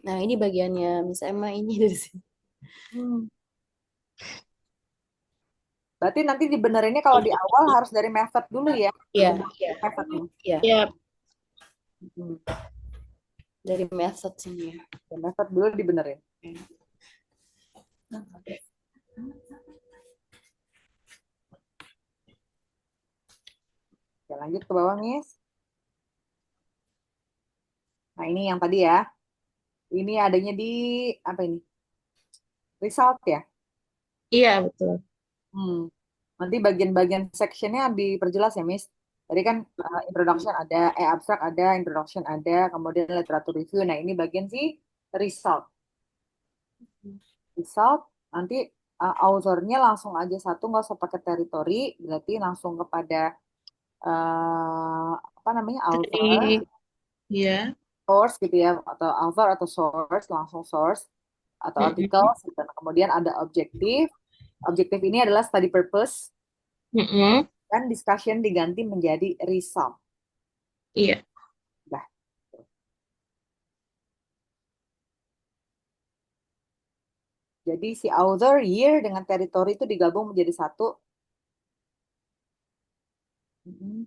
Speaker 3: Nah, ini bagiannya Miss Emma ini dari sini.
Speaker 1: Hmm. Berarti nanti dibenerinnya kalau di awal harus dari method dulu ya,
Speaker 3: Iya,
Speaker 1: dibenerin methodnya.
Speaker 3: iya,
Speaker 2: Ya,
Speaker 1: Hmm.
Speaker 3: dari method sini ya.
Speaker 1: Ya, method dulu dibenerin. Oke, lanjut ke bawah, Miss. Nah, ini yang tadi ya. Ini adanya di apa ini? Result ya.
Speaker 2: iya betul.
Speaker 1: Hmm. Nanti bagian-bagian sectionnya diperjelas ya, Miss. Tadi kan introduction ada, abstract ada, introduction ada, kemudian literature review. Nah, ini bagian si result. Result, nanti authornya langsung aja satu, nggak usah pakai teritori, berarti langsung kepada apa namanya, author,
Speaker 2: Dari ya.
Speaker 1: source gitu ya, atau author atau source, langsung source, atau artikel,
Speaker 2: Mm-mm.
Speaker 1: gitu. Nah, kemudian ada objektif. Objektif ini adalah study purpose,
Speaker 2: Mm-mm.
Speaker 1: dan discussion diganti menjadi result.
Speaker 2: Iya.
Speaker 1: Dah. Jadi si author, year dengan territory itu digabung menjadi satu. Mm-mm.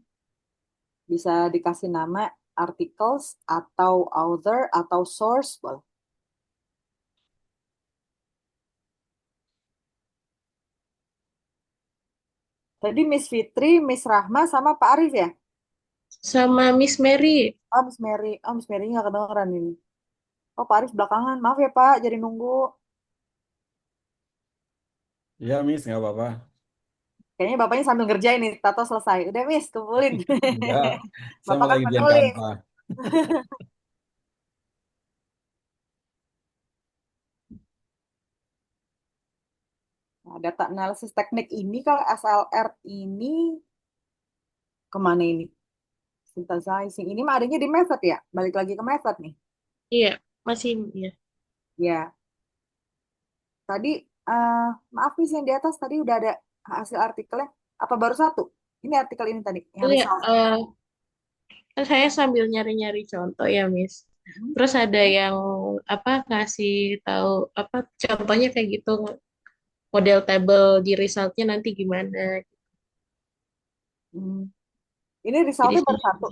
Speaker 1: Bisa dikasih nama articles atau author atau source boleh. Tadi Miss Fitri, Miss Rahma sama Pak Arif ya?
Speaker 2: Sama Miss Mary.
Speaker 1: Oh Miss Mary, Miss Mary nggak kedengeran ini. Oh Pak Arif belakangan, maaf ya Pak, jadi nunggu.
Speaker 6: Iya, Miss, nggak apa-apa.
Speaker 1: Kayaknya bapaknya sambil ngerjain nih, tato selesai. Udah Miss, kumpulin.
Speaker 6: Enggak, saya
Speaker 1: Bapak
Speaker 6: mau
Speaker 1: kan
Speaker 6: lagi di
Speaker 1: penulis.
Speaker 6: Jakarta.
Speaker 1: Nah, data analisis teknik ini kalau SLR ini kemana ini? Synthesizing ini mah adanya di method ya? Balik lagi ke method nih.
Speaker 2: Iya, masih ya.
Speaker 1: Ya, tadi eh, maaf nih yang di atas tadi udah ada hasil artikelnya. Apa baru satu? Ini artikel ini tadi yang
Speaker 2: Iya,
Speaker 1: result.
Speaker 2: kan saya sambil nyari-nyari contoh ya, Miss.
Speaker 1: Mhm.
Speaker 2: Terus ada yang apa ngasih tahu apa contohnya kayak gitu model table di resultnya nanti gimana.
Speaker 1: Hmm. Ini
Speaker 2: Jadi
Speaker 1: resultnya baru satu.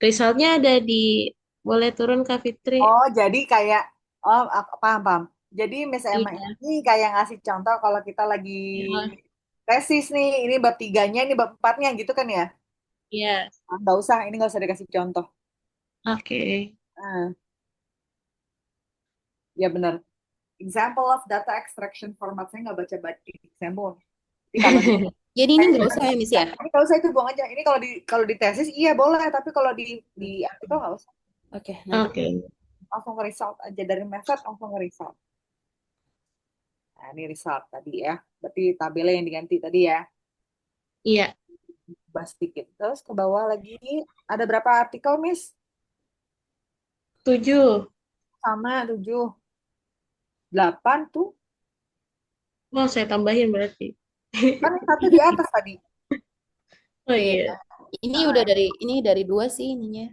Speaker 2: resultnya ada di boleh turun Kak Fitri.
Speaker 1: Oh, jadi kayak oh paham paham. Jadi Miss Emma
Speaker 2: Iya,
Speaker 1: ini kayak ngasih contoh kalau kita lagi
Speaker 2: iya,
Speaker 1: tesis nih, ini bab tiganya, ini bab empatnya gitu kan ya?
Speaker 2: iya.
Speaker 1: Ah, nggak usah, ini nggak usah dikasih contoh.
Speaker 2: Oke.
Speaker 1: Ah, ya benar. Example of data extraction format saya nggak baca baca example. Jadi kalau di
Speaker 3: Jadi ini nggak
Speaker 1: tesis
Speaker 3: usah ya, Miss
Speaker 1: ya,
Speaker 3: ya?
Speaker 1: ini kalau usah itu buang aja. Ini kalau di tesis iya boleh, tapi kalau di artikel nggak usah.
Speaker 3: Oke, nanti.
Speaker 2: Oke.
Speaker 1: Langsung ke result aja dari method langsung ke result. Nah, ini result tadi ya. Berarti tabelnya yang diganti tadi ya.
Speaker 2: Iya,
Speaker 1: Ubah sedikit. Terus ke bawah lagi ada berapa artikel, Miss?
Speaker 2: 7.
Speaker 1: Sama 7. 8 tuh.
Speaker 2: Oh, saya tambahin berarti.
Speaker 1: Kan satu di atas tadi.
Speaker 2: Oh
Speaker 3: Iya.
Speaker 2: iya.
Speaker 3: Ini udah
Speaker 1: Nah,
Speaker 3: dari dua sih ininya.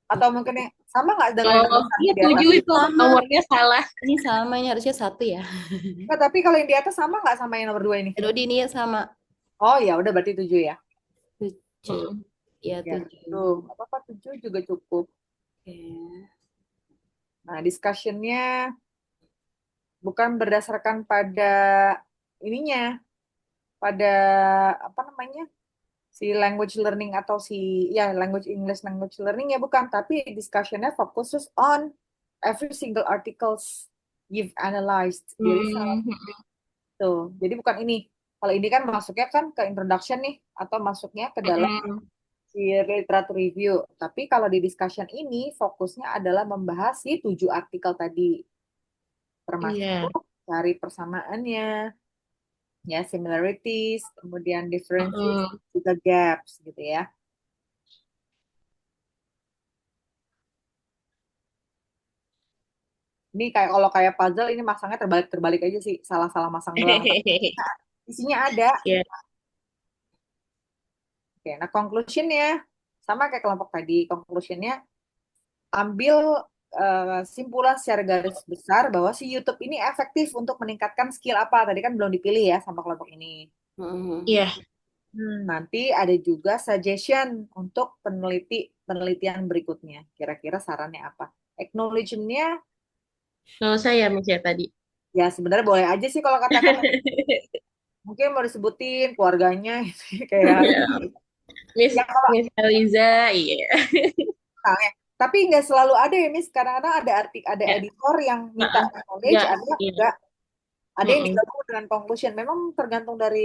Speaker 1: atau mungkin yang sama nggak dengan yang
Speaker 2: Oh,
Speaker 1: tulisan
Speaker 2: iya
Speaker 1: di atas?
Speaker 2: 7 itu
Speaker 3: Sama.
Speaker 2: nomornya salah.
Speaker 3: Ini sama, ini harusnya satu ya.
Speaker 1: Nggak, tapi kalau yang di atas sama nggak sama yang nomor 2 ini?
Speaker 3: Rodi ini ya sama.
Speaker 1: Oh ya udah berarti 7 ya.
Speaker 3: 7.
Speaker 2: Mm.
Speaker 3: Ya,
Speaker 1: Ya,
Speaker 3: 7.
Speaker 1: tuh. Apa-apa 7 juga cukup.
Speaker 3: Oke.
Speaker 1: Nah, discussionnya bukan berdasarkan pada ininya, pada apa namanya? Si language learning atau si ya language English language learning ya bukan, tapi discussionnya fokuses on every single articles you've analyzed di result
Speaker 2: Mm.
Speaker 1: tuh. Jadi bukan ini. Kalau ini kan masuknya kan ke introduction nih atau masuknya ke dalam
Speaker 2: Mm.
Speaker 1: si literature review. Tapi kalau di discussion ini fokusnya adalah membahas si 7 artikel tadi, termasuk
Speaker 2: Iya.
Speaker 1: cari persamaannya, ya similarities, kemudian differences,
Speaker 2: Mm.
Speaker 1: juga gaps gitu ya. Ini kayak kalau kayak puzzle ini masangnya terbalik-terbalik aja sih, salah-salah masang doang. Isinya ada.
Speaker 2: Ya.
Speaker 1: Oke, nah conclusionnya sama kayak kelompok tadi. Conclusionnya ambil simpulan secara garis besar bahwa si YouTube ini efektif untuk meningkatkan skill apa. Tadi kan belum dipilih ya sama kelompok ini.
Speaker 3: Mhm.
Speaker 2: Iya,
Speaker 1: Nanti ada juga suggestion untuk penelitian berikutnya. Kira-kira sarannya apa? Acknowledgement-nya
Speaker 2: nggak usah ya Miss ya tadi.
Speaker 1: ya sebenarnya boleh aja sih kalau katakan mungkin mau disebutin keluarganya kayak
Speaker 2: Miss
Speaker 1: ya kalau
Speaker 2: Miss Eliza, iya.
Speaker 1: misalnya. Tapi nggak selalu ada ya, Miss. Kadang-kadang ada
Speaker 2: Ya,
Speaker 1: editor yang minta
Speaker 2: maaf,
Speaker 1: knowledge,
Speaker 2: nggak,
Speaker 1: ada yang
Speaker 2: iya.
Speaker 1: enggak. Ada yang
Speaker 2: Mm-mm,
Speaker 1: digabung dengan conclusion. Memang tergantung dari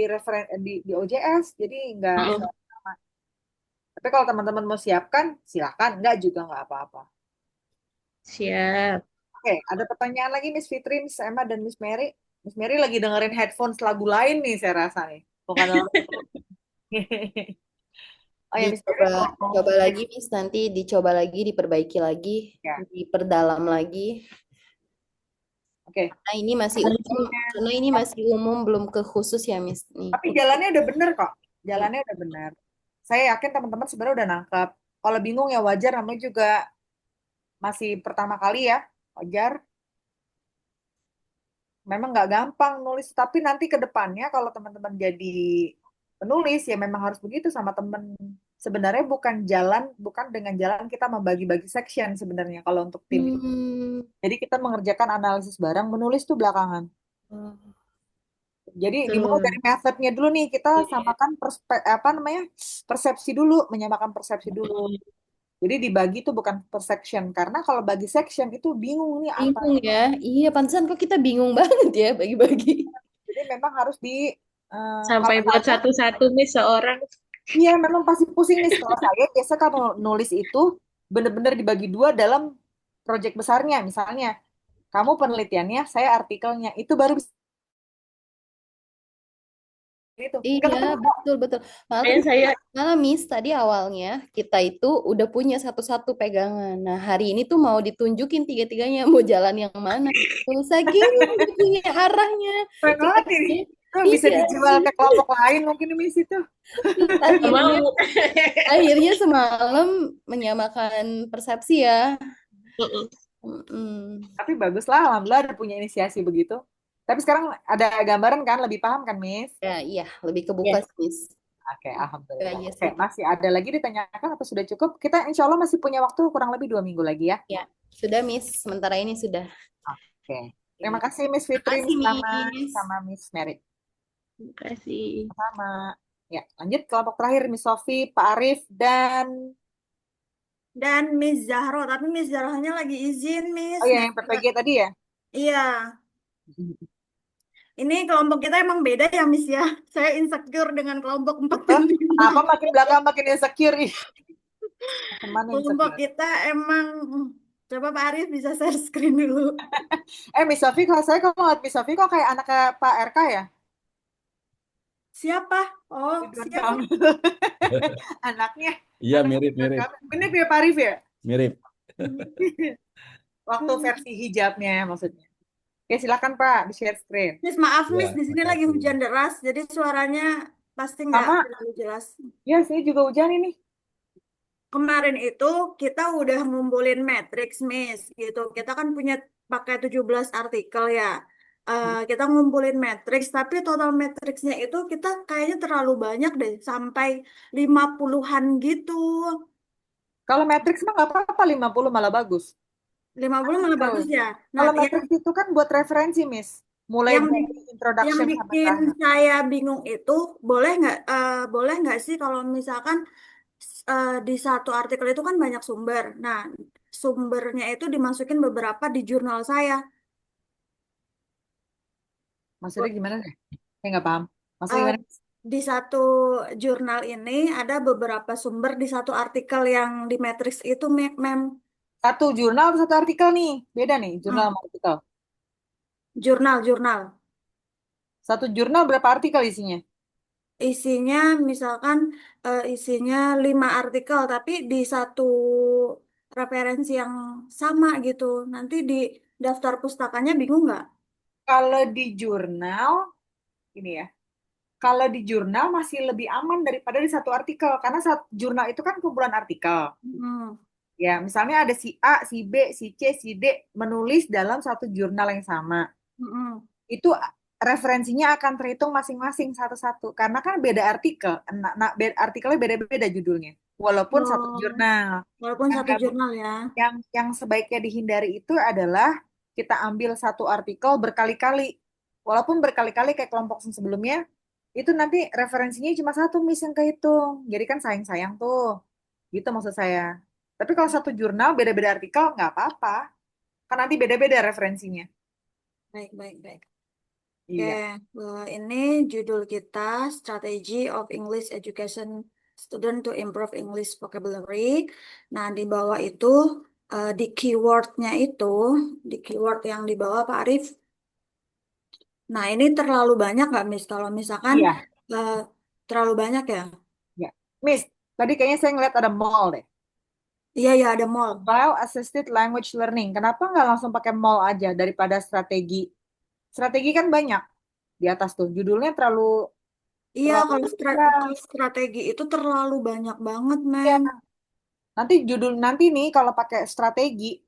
Speaker 1: di OJS, jadi nggak
Speaker 2: mm-mm.
Speaker 1: selalu sama. Tapi kalau teman-teman mau siapkan, silakan. Nggak juga nggak apa-apa.
Speaker 2: Siap.
Speaker 1: Oke, ada pertanyaan lagi Miss Fitri, Miss Emma, dan Miss Mary. Miss Mary lagi dengerin headphones lagu lain nih, saya rasa nih. Bukan lagu. Oh ya, Miss Mary
Speaker 3: Dicoba
Speaker 1: mau
Speaker 3: coba lagi, Miss. Nanti dicoba lagi, diperbaiki lagi,
Speaker 1: ya.
Speaker 3: diperdalam lagi.
Speaker 1: Oke.
Speaker 3: Nah, ini masih umum, karena ini masih umum, belum ke khusus ya, Miss. Nih.
Speaker 1: Tapi jalannya udah bener kok. Jalannya udah bener. Saya yakin teman-teman sebenarnya udah nangkep. Kalau bingung ya wajar, namanya juga masih pertama kali ya. Wajar. Memang nggak gampang nulis, tapi nanti ke depannya kalau teman-teman jadi penulis ya memang harus begitu sama temen. Sebenarnya bukan dengan jalan kita membagi-bagi section sebenarnya kalau untuk tim itu.
Speaker 3: Hmm.
Speaker 1: Jadi kita mengerjakan analisis bareng, menulis tuh belakangan. Jadi dimulai
Speaker 2: Tuh.
Speaker 1: dari methodnya dulu nih, kita
Speaker 2: Iya.
Speaker 1: samakan persepsi dulu, menyamakan persepsi dulu.
Speaker 2: Mm-mm.
Speaker 1: Jadi dibagi tuh bukan per section, karena kalau bagi section itu bingung nih apa.
Speaker 3: Bingung ya. Iya, pantesan kok kita bingung banget ya bagi-bagi.
Speaker 1: Jadi memang harus
Speaker 2: Sampai
Speaker 1: kalau
Speaker 2: buat
Speaker 1: saya,
Speaker 2: satu-satu Miss seorang.
Speaker 1: iya memang pasti pusing nih. Kalau saya biasa kalau nulis itu benar-benar dibagi dua dalam project besarnya. Misalnya, kamu penelitiannya, saya artikelnya, itu baru bisa itu. Nggak
Speaker 3: Iya,
Speaker 1: ketemu.
Speaker 3: betul betul. Malah
Speaker 2: Makanya saya
Speaker 3: malah Miss tadi awalnya kita itu udah punya satu-satu pegangan. Nah, hari ini tuh mau ditunjukin tiga-tiganya mau jalan yang mana. Tuh saking udah punya arahnya.
Speaker 1: Keren
Speaker 3: Terus
Speaker 1: banget ini. Tuh, bisa
Speaker 3: iya,
Speaker 1: dijual ke kelompok lain mungkin di situ.
Speaker 3: terus
Speaker 2: nggak
Speaker 3: akhirnya
Speaker 2: mau.
Speaker 3: akhirnya semalam menyamakan persepsi ya.
Speaker 2: Mm-mm.
Speaker 3: Mm-mm.
Speaker 1: Tapi bagus lah, alhamdulillah ada punya inisiasi begitu. Tapi sekarang ada gambaran kan, lebih paham kan, Miss?
Speaker 3: Ya, iya, lebih kebuka
Speaker 2: Ya,
Speaker 3: sih, Miss.
Speaker 1: Oke,
Speaker 3: Itu
Speaker 1: alhamdulillah.
Speaker 3: aja
Speaker 1: Oke,
Speaker 3: sih.
Speaker 1: masih ada lagi ditanyakan atau sudah cukup? Kita insya Allah masih punya waktu kurang lebih 2 minggu lagi ya.
Speaker 3: Ya, sudah Miss. Sementara ini sudah.
Speaker 1: Oke. Terima
Speaker 3: Oke.
Speaker 1: kasih Miss Fitri,
Speaker 3: Makasih,
Speaker 1: Miss Tama,
Speaker 3: Miss.
Speaker 1: sama Miss Mary.
Speaker 2: terima kasih.
Speaker 1: Sama. Ya, lanjut kelompok terakhir Miss Sofi, Pak Arif, dan
Speaker 7: Dan Miss Zahro, tapi Miss Zahronya lagi izin, Miss.
Speaker 1: oh ya
Speaker 7: Nggak,
Speaker 1: yang PPG tadi ya.
Speaker 7: iya, ini kelompok kita emang beda ya, Miss ya. Saya insecure dengan kelompok 4
Speaker 1: Eh,
Speaker 7: dan 5.
Speaker 1: kenapa makin belakang makin insecure? Ih, kemana
Speaker 7: Kelompok
Speaker 1: insecure?
Speaker 7: kita emang, coba Pak Arif bisa share screen dulu.
Speaker 1: Miss Sofi, kalau saya kalau ngeliat Miss Sofi kok kayak anaknya Pak RK ya?
Speaker 7: Siapa? Oh,
Speaker 1: Ridwan
Speaker 7: siapa?
Speaker 1: Kamil. Anaknya,
Speaker 6: Iya,
Speaker 1: anaknya Ridwan
Speaker 6: mirip-mirip.
Speaker 1: Kamil. Ini ya Pak Arif ya?
Speaker 6: Mirip.
Speaker 1: Waktu versi hijabnya maksudnya. Oke, silakan Pak, di-share screen.
Speaker 7: Miss, maaf
Speaker 6: Ya,
Speaker 7: Miss, di sini lagi
Speaker 6: makasih.
Speaker 7: hujan deras, jadi suaranya pasti nggak
Speaker 1: Sama,
Speaker 7: terlalu jelas.
Speaker 1: ya saya juga hujan ini.
Speaker 7: Kemarin itu kita udah ngumpulin matrix, Miss, gitu. Kita kan punya pakai 17 artikel ya. Kita ngumpulin matrix, tapi total matriksnya itu kita kayaknya terlalu banyak deh, sampai 50-an gitu.
Speaker 1: Kalau Matrix mah nggak apa-apa, 50 malah bagus.
Speaker 7: 50 malah
Speaker 1: Betul.
Speaker 7: bagus ya. Nah,
Speaker 1: Kalau Matrix itu kan buat referensi, Miss. Mulai
Speaker 7: yang
Speaker 1: dari
Speaker 7: bi- yang
Speaker 1: introduction sampai
Speaker 7: bikin
Speaker 1: terakhir.
Speaker 7: saya bingung itu boleh nggak sih kalau misalkan di satu artikel itu kan banyak sumber. Nah, sumbernya itu dimasukin beberapa di jurnal saya.
Speaker 1: Maksudnya gimana deh? Saya nggak paham. Maksudnya
Speaker 7: Eh,
Speaker 1: gimana?
Speaker 7: di satu jurnal ini ada beberapa sumber di satu artikel yang di Matrix itu, Mem.
Speaker 1: Satu jurnal atau satu artikel nih? Beda nih, jurnal
Speaker 7: Hmm,
Speaker 1: sama artikel.
Speaker 7: jurnal.
Speaker 1: Satu jurnal berapa artikel isinya?
Speaker 7: Isinya misalkan isinya 5 artikel, tapi di satu referensi yang sama gitu. Nanti di daftar pustakanya bingung nggak?
Speaker 1: Kalau di jurnal, ini ya. Kalau di jurnal masih lebih aman daripada di satu artikel. Karena satu jurnal itu kan kumpulan artikel.
Speaker 7: Hmm.
Speaker 1: Ya, misalnya ada si A, si B, si C, si D menulis dalam satu jurnal yang sama.
Speaker 7: Mm-mm.
Speaker 1: Itu referensinya akan terhitung masing-masing satu-satu. Karena kan beda artikel. Artikelnya beda-beda judulnya. Walaupun satu
Speaker 7: Oh,
Speaker 1: jurnal.
Speaker 7: walaupun
Speaker 1: Yang
Speaker 7: satu
Speaker 1: nggak
Speaker 7: jurnal ya.
Speaker 1: yang sebaiknya dihindari itu adalah kita ambil satu artikel berkali-kali. Walaupun berkali-kali kayak kelompok sebelumnya, itu nanti referensinya cuma satu miss yang kehitung. Jadi kan sayang-sayang tuh. Gitu maksud saya. Tapi kalau satu jurnal beda-beda artikel nggak apa-apa. Kan nanti beda-beda referensinya.
Speaker 7: Baik, baik, baik. Oke,
Speaker 1: Iya.
Speaker 7: ini judul kita Strategy of English Education Student to Improve English Vocabulary. Nah, di bawah itu di keywordnya itu, di keyword yang di bawah Pak Arif. Nah, ini terlalu banyak nggak, Miss? Kalau misalkan
Speaker 1: Iya.
Speaker 7: eh, terlalu banyak ya?
Speaker 1: Ya. Miss, tadi kayaknya saya ngeliat ada mall deh.
Speaker 7: Iya, ya ada mall.
Speaker 1: Mobile Assisted Language Learning. Kenapa nggak langsung pakai mall aja daripada strategi? Strategi kan banyak di atas tuh. Judulnya terlalu
Speaker 7: Iya,
Speaker 1: terlalu
Speaker 7: kalau
Speaker 1: ya.
Speaker 7: strategi itu terlalu banyak banget,
Speaker 1: Ya.
Speaker 7: Mem.
Speaker 1: Nanti nanti nih kalau pakai strategi,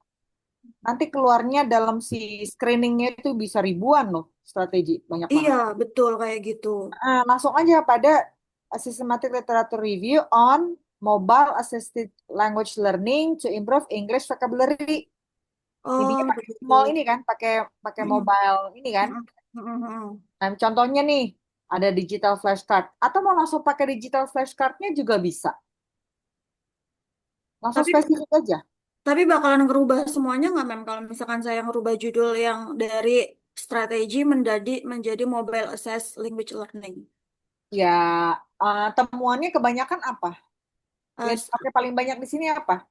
Speaker 1: nanti keluarnya dalam si screeningnya itu bisa ribuan loh strategi, banyak
Speaker 7: Iya,
Speaker 1: banget.
Speaker 7: betul kayak gitu.
Speaker 1: Langsung aja pada Systematic Literature Review on Mobile Assisted Language Learning to Improve English Vocabulary. Intinya
Speaker 7: Oh,
Speaker 1: pakai
Speaker 7: begitu.
Speaker 1: small ini kan, pakai pakai
Speaker 7: Mm-mm.
Speaker 1: mobile ini kan.
Speaker 7: Mm-mm. Mm-mm.
Speaker 1: Nah, contohnya nih ada digital flashcard atau mau langsung pakai digital flashcardnya juga bisa. Langsung
Speaker 7: Tapi
Speaker 1: spesifik aja.
Speaker 7: tapi bakalan ngerubah semuanya nggak, Mem? Kalau misalkan saya ngerubah judul yang dari strategi menjadi mobile assess language learning.
Speaker 1: Ya, temuannya kebanyakan apa?
Speaker 7: Eh,
Speaker 1: Yang
Speaker 7: st-
Speaker 1: dipakai paling banyak di sini apa?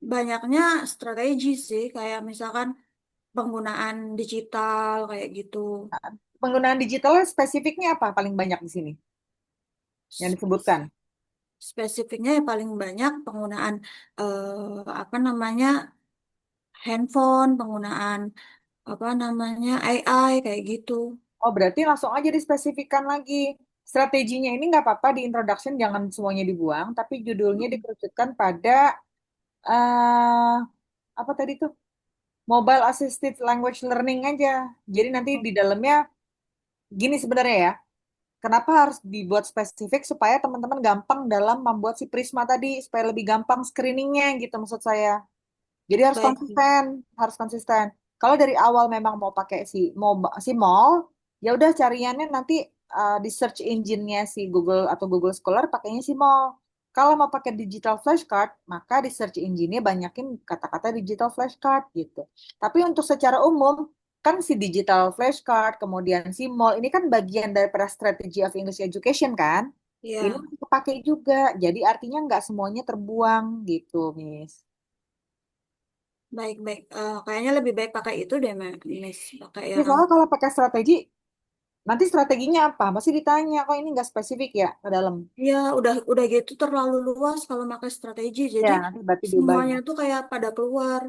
Speaker 7: Banyaknya strategi sih, kayak misalkan penggunaan digital kayak gitu.
Speaker 1: Penggunaan digitalnya spesifiknya apa paling banyak di sini yang disebutkan?
Speaker 7: Spesifiknya ya paling banyak penggunaan apa namanya handphone, penggunaan apa namanya AI kayak gitu.
Speaker 1: Oh, berarti langsung aja dispesifikkan lagi. Strateginya ini nggak apa-apa di introduction, jangan semuanya dibuang, tapi judulnya dikerucutkan pada eh apa tadi tuh? Mobile Assisted Language Learning aja. Jadi nanti di dalamnya gini sebenarnya ya. Kenapa harus dibuat spesifik supaya teman-teman gampang dalam membuat si Prisma tadi supaya lebih gampang screeningnya gitu maksud saya. Jadi harus
Speaker 7: Baik.
Speaker 1: konsisten, harus konsisten. Kalau dari awal memang mau pakai si mall, ya udah cariannya nanti di search engine-nya si Google atau Google Scholar pakainya si mall. Kalau mau pakai digital flashcard, maka di search engine-nya banyakin kata-kata digital flashcard gitu. Tapi untuk secara umum, kan si digital flashcard, kemudian si mall, ini kan bagian daripada strategy of English education kan? Ini
Speaker 7: Ya,
Speaker 1: masih kepake juga. Jadi artinya nggak semuanya terbuang gitu, Miss.
Speaker 7: baik-baik. Kayaknya lebih baik pakai itu deh, Miss. Pakai
Speaker 1: Ya,
Speaker 7: yang
Speaker 1: soalnya kalau pakai strategi, nanti strateginya apa? Masih ditanya, kok ini nggak spesifik ya ke dalam?
Speaker 7: ya udah gitu terlalu luas kalau pakai strategi. Jadi
Speaker 1: Ya, nanti berarti
Speaker 7: semuanya
Speaker 1: diubahnya.
Speaker 7: tuh kayak pada keluar.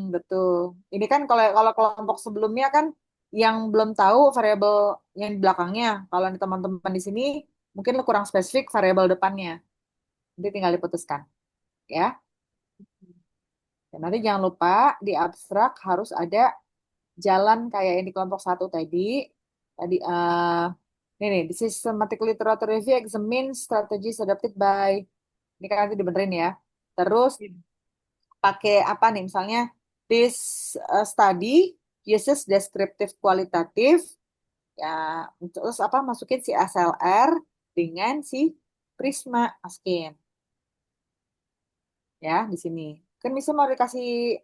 Speaker 1: Betul. Ini kan kalau kalau kelompok sebelumnya kan yang belum tahu variabel yang di belakangnya. Kalau nih teman-teman di sini mungkin kurang spesifik variabel depannya. Nanti tinggal diputuskan, ya. Dan nanti jangan lupa di abstrak harus ada jalan kayak yang di kelompok satu tadi. Tadi ini nih, the systematic literature review examines strategies adopted by. Ini kan nanti dibenerin ya. Terus pakai apa nih? Misalnya this study uses descriptive kualitatif ya. Terus apa? Masukin si SLR dengan si Prisma masukin ya di sini. Kan bisa mau dikasih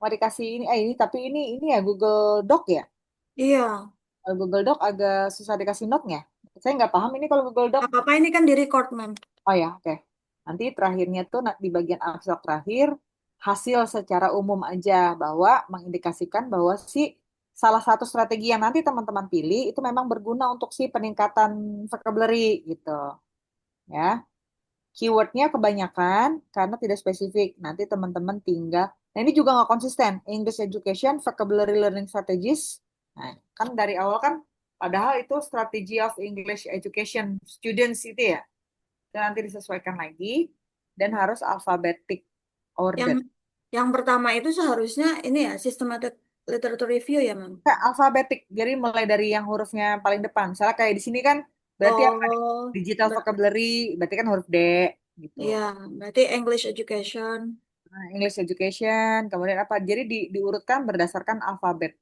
Speaker 1: ini tapi ini ya Google Doc ya.
Speaker 7: Iya,
Speaker 1: Kalau Google Doc agak susah dikasih note-nya. Saya nggak paham ini kalau Google Doc.
Speaker 7: nggak apa-apa ini kan di record, Mem.
Speaker 1: Oh ya, oke. Nanti terakhirnya tuh di bagian abstrak terakhir, hasil secara umum aja bahwa mengindikasikan bahwa si salah satu strategi yang nanti teman-teman pilih itu memang berguna untuk si peningkatan vocabulary gitu. Ya, keywordnya kebanyakan karena tidak spesifik. Nanti teman-teman tinggal. Nah ini juga nggak konsisten. English Education, Vocabulary Learning Strategies. Nah, kan dari awal kan, padahal itu strategi of English Education students itu ya. Dan nanti disesuaikan lagi dan harus alfabetik. Or
Speaker 7: Yang
Speaker 1: that.
Speaker 7: yang pertama itu seharusnya ini ya systematic literature review ya, Mam.
Speaker 1: Kayak alfabetik, jadi mulai dari yang hurufnya paling depan. Misalnya kayak di sini kan berarti apa nih?
Speaker 7: Oh,
Speaker 1: Digital
Speaker 7: ber
Speaker 1: vocabulary, berarti kan huruf D gitu.
Speaker 7: ya, berarti English education.
Speaker 1: Nah, English education, kemudian apa? Jadi diurutkan berdasarkan alfabet.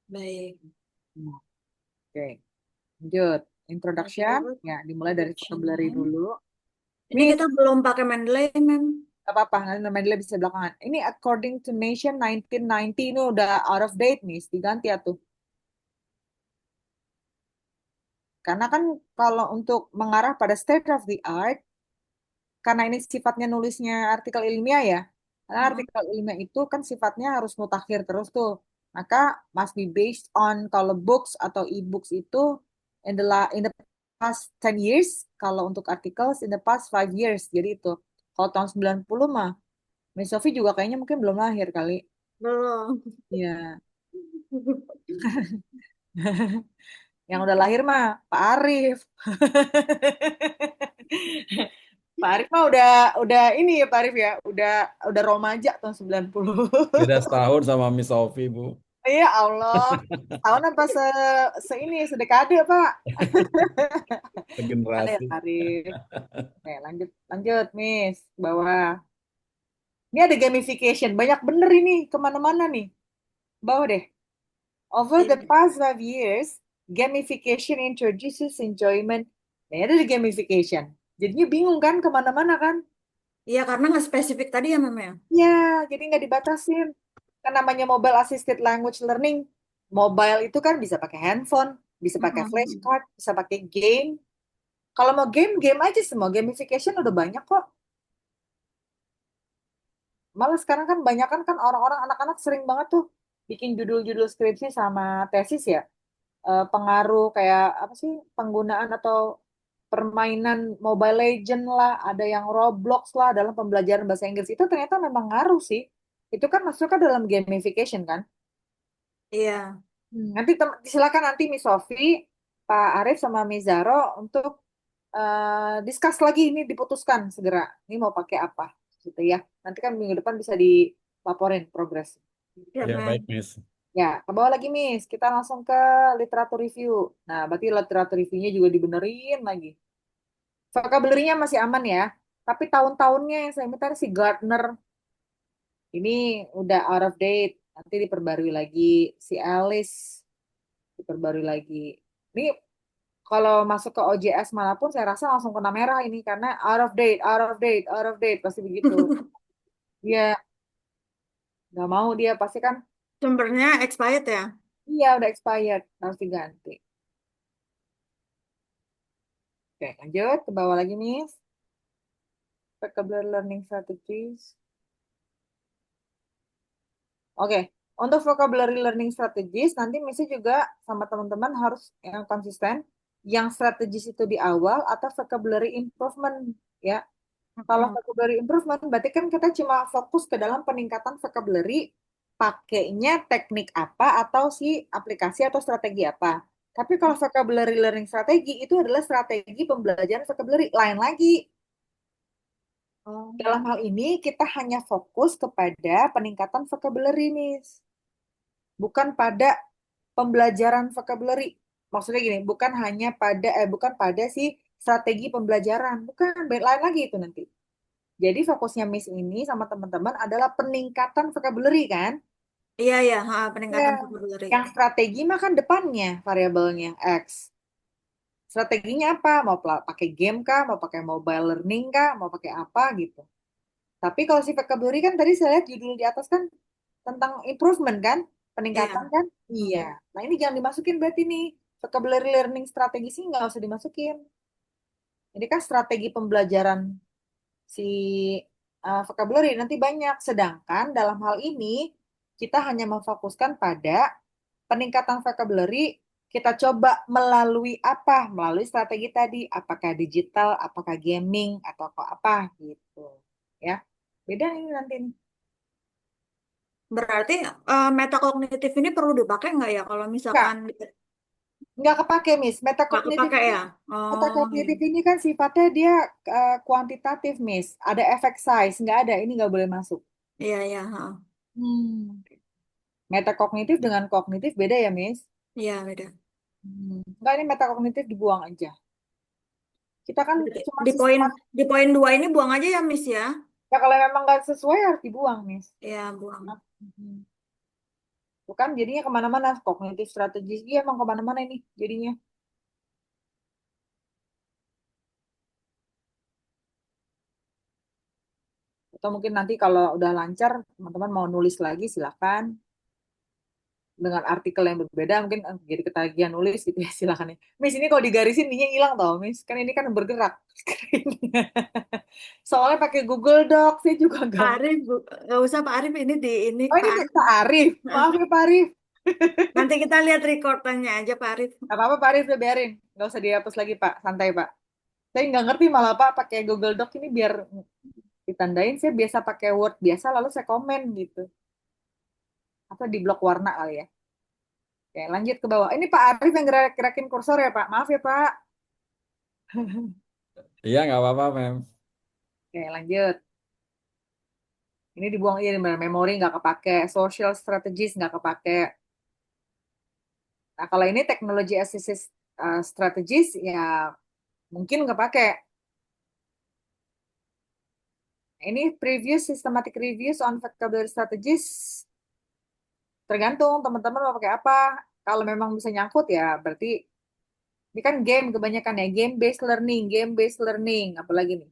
Speaker 7: Baik.
Speaker 1: Hmm, Oke, lanjut. Introduction,
Speaker 7: Lanjut,
Speaker 1: ya dimulai dari vocabulary
Speaker 7: introduction.
Speaker 1: dulu.
Speaker 7: Ini
Speaker 1: Miss,
Speaker 7: kita belum pakai Mendeley, Mem.
Speaker 1: gak apa-apa, nanti namanya dulu bisa belakangan. Ini according to nation 1990 ini udah out of date, Miss. Diganti ya tuh. Karena kan kalau untuk mengarah pada state of the art, karena ini sifatnya nulisnya artikel ilmiah ya. Karena
Speaker 7: Mm-mm.
Speaker 1: artikel ilmiah itu kan sifatnya harus mutakhir terus tuh. Maka must be based on kalau books atau e-books itu in the past 10 years, kalau untuk articles in the past 5 years. Jadi itu. Kalau tahun 90 mah, Miss Sophie juga kayaknya mungkin belum lahir kali.
Speaker 7: Belum.
Speaker 1: Iya. Yang udah lahir mah Pak Arif. Pak Arif mah udah ini ya Pak Arif ya, udah remaja tahun 90.
Speaker 6: Beda setahun sama Miss Sophie, Bu.
Speaker 1: Iya Allah. Tahun apa se ini sedekade, Pak. Ada ya
Speaker 6: Regenerasi.
Speaker 1: Pak Arif. Oke, lanjut lanjut Miss bawah. Ini ada gamification, banyak bener ini kemana-mana nih. Bawah deh. Over the
Speaker 7: Iya.
Speaker 1: past 5 years, gamification introduces enjoyment. Nah, ada di gamification. Jadinya bingung kan kemana-mana kan?
Speaker 7: Iya, karena nggak spesifik tadi ya, Mem ya.
Speaker 1: Ya, jadi nggak dibatasin. Kan namanya mobile assisted language learning. Mobile itu kan bisa pakai handphone, bisa pakai
Speaker 7: Mm-mm.
Speaker 1: flashcard, bisa pakai game. Kalau mau game, game aja semua. Gamification udah banyak kok. Malah sekarang kan banyak kan orang-orang anak-anak sering banget tuh bikin judul-judul skripsi sama tesis ya. Pengaruh kayak apa sih penggunaan atau permainan Mobile Legend lah, ada yang Roblox lah dalam pembelajaran bahasa Inggris itu ternyata memang ngaruh sih. Itu kan masuknya dalam gamification kan.
Speaker 7: Iya.
Speaker 1: Nanti silakan nanti Miss Sofi, Pak Arif sama Miss Zaro untuk discuss lagi ini diputuskan segera. Ini mau pakai apa gitu ya. Nanti kan minggu depan bisa dilaporin progres.
Speaker 7: Ya,
Speaker 6: Ya, baik,
Speaker 7: Mem.
Speaker 6: Miss.
Speaker 1: Ya, ke bawah lagi Miss. Kita langsung ke literatur review. Nah, berarti literatur reviewnya juga dibenerin lagi. Vocabulary-nya masih aman ya. Tapi tahun-tahunnya yang saya minta si Gardner ini udah out of date. Nanti diperbarui lagi. Si Alice diperbarui lagi. Ini kalau masuk ke OJS manapun saya rasa langsung kena merah ini karena out of date, out of date, out of date pasti begitu. Dia nggak mau dia pasti kan
Speaker 7: Sumbernya expired ya.
Speaker 1: iya udah expired harus diganti. Oke lanjut ke bawah lagi Miss. Vocabulary learning strategies. Oke, untuk vocabulary learning strategies nanti Missy juga sama teman-teman harus yang konsisten. Yang strategis itu di awal atau vocabulary improvement ya. Kalau
Speaker 7: Mm-mm.
Speaker 1: vocabulary improvement, berarti kan kita cuma fokus ke dalam peningkatan vocabulary, pakainya teknik apa atau si aplikasi atau strategi apa. Tapi kalau vocabulary learning strategi itu adalah strategi pembelajaran vocabulary lain lagi.
Speaker 7: Oh.
Speaker 1: Dalam hal ini kita hanya fokus kepada peningkatan vocabulary, Miss. Bukan pada pembelajaran vocabulary. Maksudnya gini, bukan pada si strategi pembelajaran, bukan lain lagi itu nanti. Jadi fokusnya Miss ini sama teman-teman adalah peningkatan vocabulary kan?
Speaker 7: Iya, ya,
Speaker 1: Ya.
Speaker 7: peningkatan vocabulary.
Speaker 1: Yang strategi mah kan depannya variabelnya X. Strateginya apa? Mau pakai game kah? Mau pakai mobile learning kah? Mau pakai apa gitu. Tapi kalau si vocabulary kan tadi saya lihat judul di atas kan tentang improvement kan? Peningkatan
Speaker 7: Iya.
Speaker 1: kan? Iya.
Speaker 7: Mm.
Speaker 1: Nah ini jangan dimasukin berarti nih. Vocabulary learning strategi sih nggak usah dimasukin. Jadi kan strategi pembelajaran si vocabulary nanti banyak. Sedangkan dalam hal ini kita hanya memfokuskan pada peningkatan vocabulary. Kita coba melalui apa? Melalui strategi tadi. Apakah digital, apakah gaming, atau apa gitu. Ya, beda ini nanti nih.
Speaker 7: Berarti metakognitif ini perlu dipakai nggak ya kalau
Speaker 1: Enggak,
Speaker 7: misalkan
Speaker 1: Nggak kepake, Miss.
Speaker 7: Nggak
Speaker 1: Metakognitif
Speaker 7: kepake
Speaker 1: ini,
Speaker 7: ya? Oh, iya.
Speaker 1: metakognitif ini kan sifatnya dia kuantitatif, Miss. Ada efek size, nggak ada. Ini nggak boleh masuk.
Speaker 7: Iya, iya. Ha.
Speaker 1: Hmm. Metakognitif dengan kognitif beda ya, Miss.
Speaker 7: Iya, beda.
Speaker 1: Nggak, ini metakognitif dibuang aja. Kita kan
Speaker 7: Berarti
Speaker 1: cuma
Speaker 7: di poin
Speaker 1: sistematik.
Speaker 7: di poin 2 ini buang aja ya, Miss ya?
Speaker 1: Ya kalau memang nggak sesuai harus dibuang, Miss.
Speaker 7: Iya, buang.
Speaker 1: Hmm. Bukan jadinya kemana-mana. Kognitif strategis, iya emang kemana-mana ini jadinya. Atau mungkin nanti kalau udah lancar, teman-teman mau nulis lagi, silahkan. Dengan artikel yang berbeda, mungkin jadi ketagihan nulis gitu ya, silahkan ya. Miss, ini kalau digarisin, ininya hilang tau, Miss. Kan ini kan bergerak. Soalnya pakai Google Docs, saya juga
Speaker 7: Pak
Speaker 1: nggak.
Speaker 7: Arif, nggak usah Pak Arif, ini
Speaker 1: Oh, ini
Speaker 7: Pak Arif.
Speaker 1: Pak Arif. Maaf ya, Pak Arif.
Speaker 7: Nanti kita lihat rekordannya aja Pak Arif.
Speaker 1: Gak apa-apa, Pak Arif, udah biarin. Nggak usah dihapus lagi, Pak. Santai, Pak. Saya nggak ngerti malah, Pak, pakai Google Doc ini biar ditandain. Saya biasa pakai Word biasa, lalu saya komen gitu. Atau di blok warna kali ya. Oke, lanjut ke bawah. Ini Pak Arif yang gerak-gerakin kursor ya, Pak. Maaf ya, Pak.
Speaker 6: Iya, nggak apa-apa, Mem.
Speaker 1: Oke, lanjut. Ini dibuang aja, memori nggak kepake. Social strategies nggak kepake. Nah, kalau ini teknologi assisted strategies, ya mungkin nggak pakai. Ini previous systematic reviews on vocabulary strategies. Tergantung teman-teman mau pakai apa. Kalau memang bisa nyangkut ya berarti ini kan game kebanyakan ya, game based learning, apalagi nih,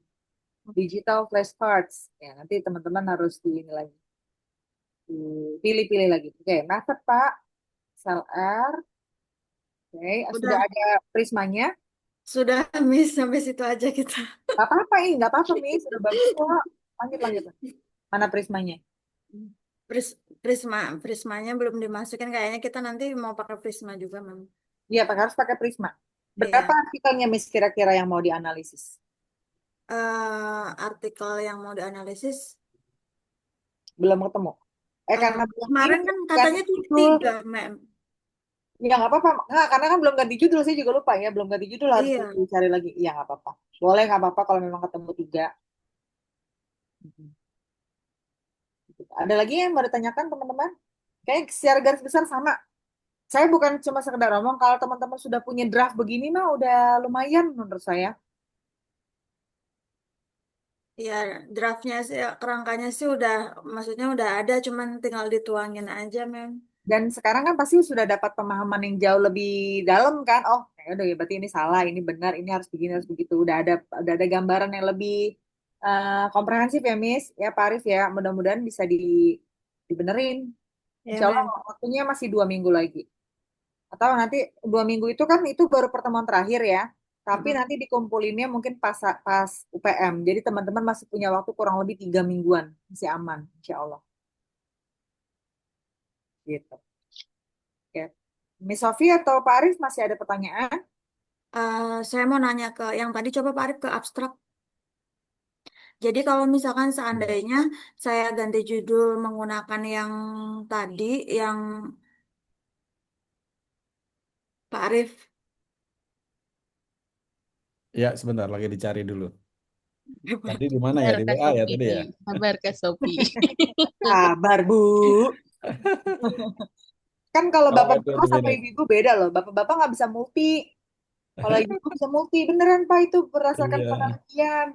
Speaker 1: digital flashcards. Ya, nanti teman-teman harus di ini lagi, pilih-pilih lagi. Oke, method Pak, sel R. Oke, sudah
Speaker 7: Udah,
Speaker 1: ada prismanya.
Speaker 7: sudah Miss sampai situ aja kita.
Speaker 1: Nggak apa-apa, nggak apa-apa, Miss. Sudah bagus kok. Lanjut, lanjut. Mana prismanya?
Speaker 7: Pris, prismanya belum dimasukin. Kayaknya kita nanti mau pakai prisma juga, Mam.
Speaker 1: Iya, Pak, harus pakai prisma. Berapa
Speaker 7: Iya.
Speaker 1: artikelnya, Miss, kira-kira yang mau dianalisis?
Speaker 7: Artikel yang mau dianalisis.
Speaker 1: Belum ketemu.
Speaker 7: eh,
Speaker 1: Karena belum ini
Speaker 7: Kemarin kan
Speaker 1: ganti
Speaker 7: katanya tuh
Speaker 1: judul.
Speaker 7: 3, Mem.
Speaker 1: Ya nggak apa-apa. Nggak, karena kan belum ganti judul. Saya juga lupa ya. Belum ganti judul harus
Speaker 7: Iya.
Speaker 1: dicari lagi. Iya nggak apa-apa. Boleh nggak apa-apa kalau memang ketemu 3. Ada lagi yang mau ditanyakan teman-teman? Kayak secara garis besar sama. Saya bukan cuma sekedar ngomong. Kalau teman-teman sudah punya draft begini mah udah lumayan menurut saya.
Speaker 7: Ya, draftnya sih, kerangkanya sih udah, maksudnya udah ada, cuman tinggal dituangin aja, Mem.
Speaker 1: Dan sekarang kan pasti sudah dapat pemahaman yang jauh lebih dalam kan. Oh, ya udah ya berarti ini salah, ini benar, ini harus begini, harus begitu. Udah ada gambaran yang lebih komprehensif ya, Miss. Ya, Pak Arif ya. Mudah-mudahan bisa dibenerin.
Speaker 7: Ya,
Speaker 1: Insya Allah
Speaker 7: Mem.
Speaker 1: waktunya masih 2 minggu lagi. Atau nanti 2 minggu itu kan itu baru pertemuan terakhir ya. Tapi
Speaker 7: Mm-mm.
Speaker 1: nanti dikumpulinnya mungkin pas UPM. Jadi teman-teman masih punya waktu kurang lebih 3 mingguan. Masih aman, Insya Allah. Gitu. Oke. Miss Sofi atau Pak Arif masih ada pertanyaan?
Speaker 7: Saya mau nanya ke yang tadi, coba Pak Arif ke abstrak. Jadi kalau misalkan
Speaker 6: Iya.
Speaker 7: seandainya saya ganti judul menggunakan yang tadi, yang Pak Arif,
Speaker 6: Ya, sebentar lagi dicari dulu. Tadi di mana ya?
Speaker 2: Sabar
Speaker 6: Di
Speaker 2: Kak
Speaker 6: WA ya
Speaker 2: Sopi
Speaker 6: tadi ya?
Speaker 2: nih. Sabar Kak Sopi.
Speaker 1: Kabar, Bu. Kan kalau
Speaker 6: Oh, itu
Speaker 1: bapak-bapak
Speaker 6: di
Speaker 1: sama
Speaker 6: minute.
Speaker 1: ibu-ibu beda loh. Bapak-bapak nggak bisa multi. Kalau ibu bisa multi. Beneran, Pak. Itu berdasarkan
Speaker 6: Iya.
Speaker 1: penelitian.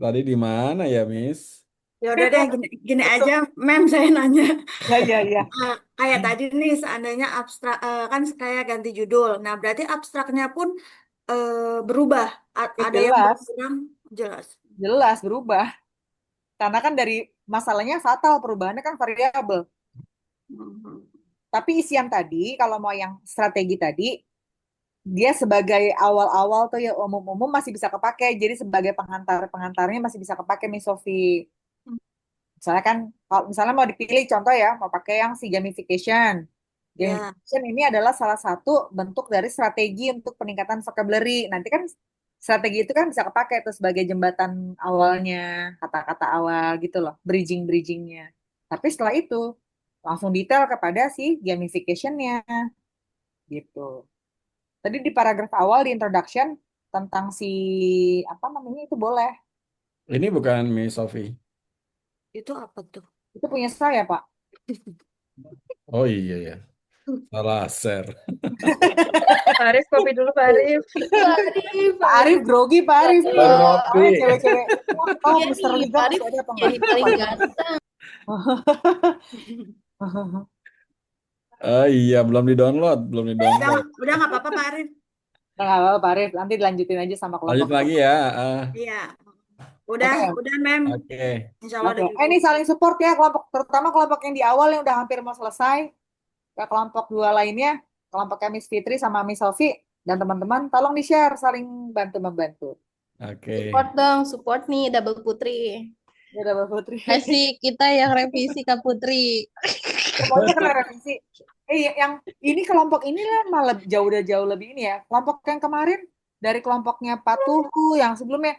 Speaker 6: Tadi di mana ya, Miss?
Speaker 7: ya udah deh, gini, gini aja, Mem, saya nanya.
Speaker 1: Ya, ya, ya.
Speaker 7: Kayak tadi nih, seandainya abstrak, kan kayak ganti judul. Nah, berarti abstraknya pun berubah. Ada yang
Speaker 1: Jelas.
Speaker 7: berkurang, jelas.
Speaker 1: Jelas berubah. Karena kan dari masalahnya fatal. Perubahannya kan variabel.
Speaker 7: Mhm.
Speaker 1: Tapi isian tadi, kalau mau yang strategi tadi, dia sebagai awal-awal tuh ya umum-umum masih bisa kepake. Jadi sebagai pengantar-pengantarnya masih bisa kepake, Miss Sofi. Misalnya kan, kalau misalnya mau dipilih contoh ya, mau pakai yang si gamification.
Speaker 7: Ya,
Speaker 1: Gamification ini adalah salah satu bentuk dari strategi untuk peningkatan vocabulary. Nanti kan strategi itu kan bisa kepake tuh sebagai jembatan awalnya, kata-kata awal gitu loh, bridging-bridgingnya. Tapi setelah itu, langsung detail kepada si gamification-nya gitu. Tadi di paragraf awal di introduction tentang si apa namanya itu boleh.
Speaker 6: Ini bukan Miss Sophie.
Speaker 7: Itu apa tuh?
Speaker 1: Itu punya saya, Pak.
Speaker 6: Oh iya ya, salah share.
Speaker 5: Pak Arif, kopi dulu Pak Arif.
Speaker 1: Pak Arif grogi, Pak Arif.
Speaker 6: Baru ngopi.
Speaker 1: Cewek-cewek. Oh,
Speaker 3: Iya
Speaker 1: Mister
Speaker 3: nih,
Speaker 1: Liga
Speaker 3: Pak Arif
Speaker 1: masih ada apa
Speaker 3: jadi
Speaker 1: enggak?
Speaker 3: paling ganteng.
Speaker 6: Oh iya, belum di-download.
Speaker 7: Udah nggak apa-apa Pak Arif.
Speaker 1: Nggak apa-apa, Pak Arif. Nanti dilanjutin aja sama
Speaker 6: Lanjut
Speaker 1: kelompok.
Speaker 6: lagi ya.
Speaker 7: Iya. Udah,
Speaker 1: Oke.
Speaker 7: udah Mem.
Speaker 6: Oke.
Speaker 7: Insya Allah
Speaker 1: Oke.
Speaker 7: udah
Speaker 1: Ini saling support ya kelompok, terutama kelompok yang di awal yang udah hampir mau selesai. Ke kelompok dua lainnya, kelompoknya Miss Fitri sama Miss Sofi dan teman-teman, tolong di-share, saling bantu-membantu.
Speaker 6: Oke.
Speaker 3: Support dong, support nih Double Putri.
Speaker 1: Ya udah, Mbak Putri.
Speaker 2: Kasih kita yang revisi Kak Putri.
Speaker 1: Pokoknya kena revisi. Yang ini kelompok ini lah malah jauh lebih ini ya. Kelompok yang kemarin dari kelompoknya Patuhu yang sebelumnya,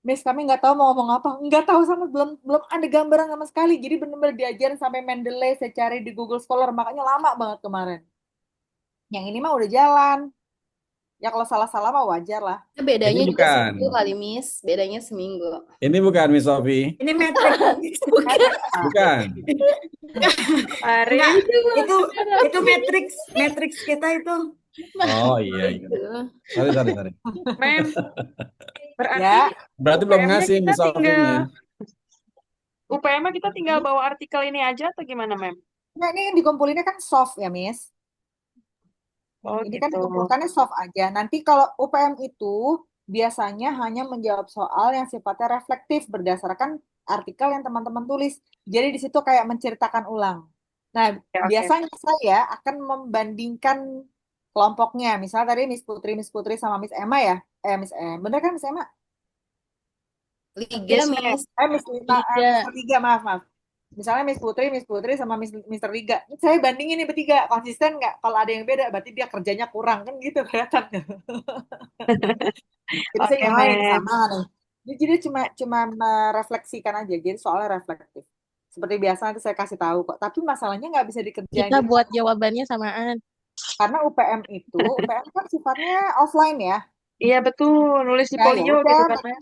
Speaker 1: Miss kami nggak tahu mau ngomong apa, nggak tahu sama belum ada gambaran sama sekali. Jadi benar-benar diajarin sampai Mendeley, saya cari di Google Scholar, makanya lama banget kemarin. Yang ini mah udah jalan. Ya kalau salah-salah mah wajar lah.
Speaker 3: Bedanya
Speaker 6: Ini
Speaker 3: juga
Speaker 6: bukan.
Speaker 3: seminggu kali, Miss. Bedanya seminggu.
Speaker 6: Ini bukan Miss Sophie.
Speaker 7: Ini metrik.
Speaker 6: Bukan.
Speaker 5: Pak Arif.
Speaker 7: Enggak, itu matriks kita itu.
Speaker 6: Oh iya. Sorry.
Speaker 5: Mem. Berarti
Speaker 1: Ya,
Speaker 6: Berarti belum
Speaker 5: UPM-nya
Speaker 6: ngasih
Speaker 5: kita
Speaker 6: Miss Sophie-nya.
Speaker 5: UPM-nya kita tinggal bawa artikel ini aja atau gimana, Mem?
Speaker 1: nah, ini yang dikumpulinnya kan soft ya, Miss.
Speaker 5: Oh,
Speaker 1: Ini kan
Speaker 5: gitu.
Speaker 1: dikumpulkannya soft aja. Nanti kalau UPM itu biasanya hanya menjawab soal yang sifatnya reflektif berdasarkan artikel yang teman-teman tulis. Jadi di situ kayak menceritakan ulang. Nah,
Speaker 5: Ya, oke.
Speaker 1: biasanya saya akan membandingkan kelompoknya. Misalnya tadi Miss Putri sama Miss Emma ya. Miss Emma. Bener kan Miss Emma?
Speaker 3: Liga,
Speaker 5: Yes, Mem.
Speaker 3: Miss.
Speaker 1: Miss Lima,
Speaker 2: Liga.
Speaker 1: Miss Liga, maaf. Misalnya Miss Putri sama Mister Liga. Saya bandingin nih bertiga, konsisten nggak? Kalau ada yang beda, berarti dia kerjanya kurang. Kan gitu kelihatan. Jadi saya
Speaker 5: Oke,
Speaker 1: nyalain
Speaker 5: Mem.
Speaker 1: sama nih. Jadi cuma merefleksikan aja. Jadi soalnya reflektif. Seperti biasa nanti saya kasih tahu kok. Tapi masalahnya nggak bisa dikerjain
Speaker 2: Kita
Speaker 1: di
Speaker 2: buat jawabannya samaan.
Speaker 1: karena UPM kan sifatnya offline ya.
Speaker 5: Iya, betul. Nulis di
Speaker 1: Ya
Speaker 5: folio
Speaker 1: udah,
Speaker 5: gitu kan,
Speaker 1: tapi
Speaker 5: Mem.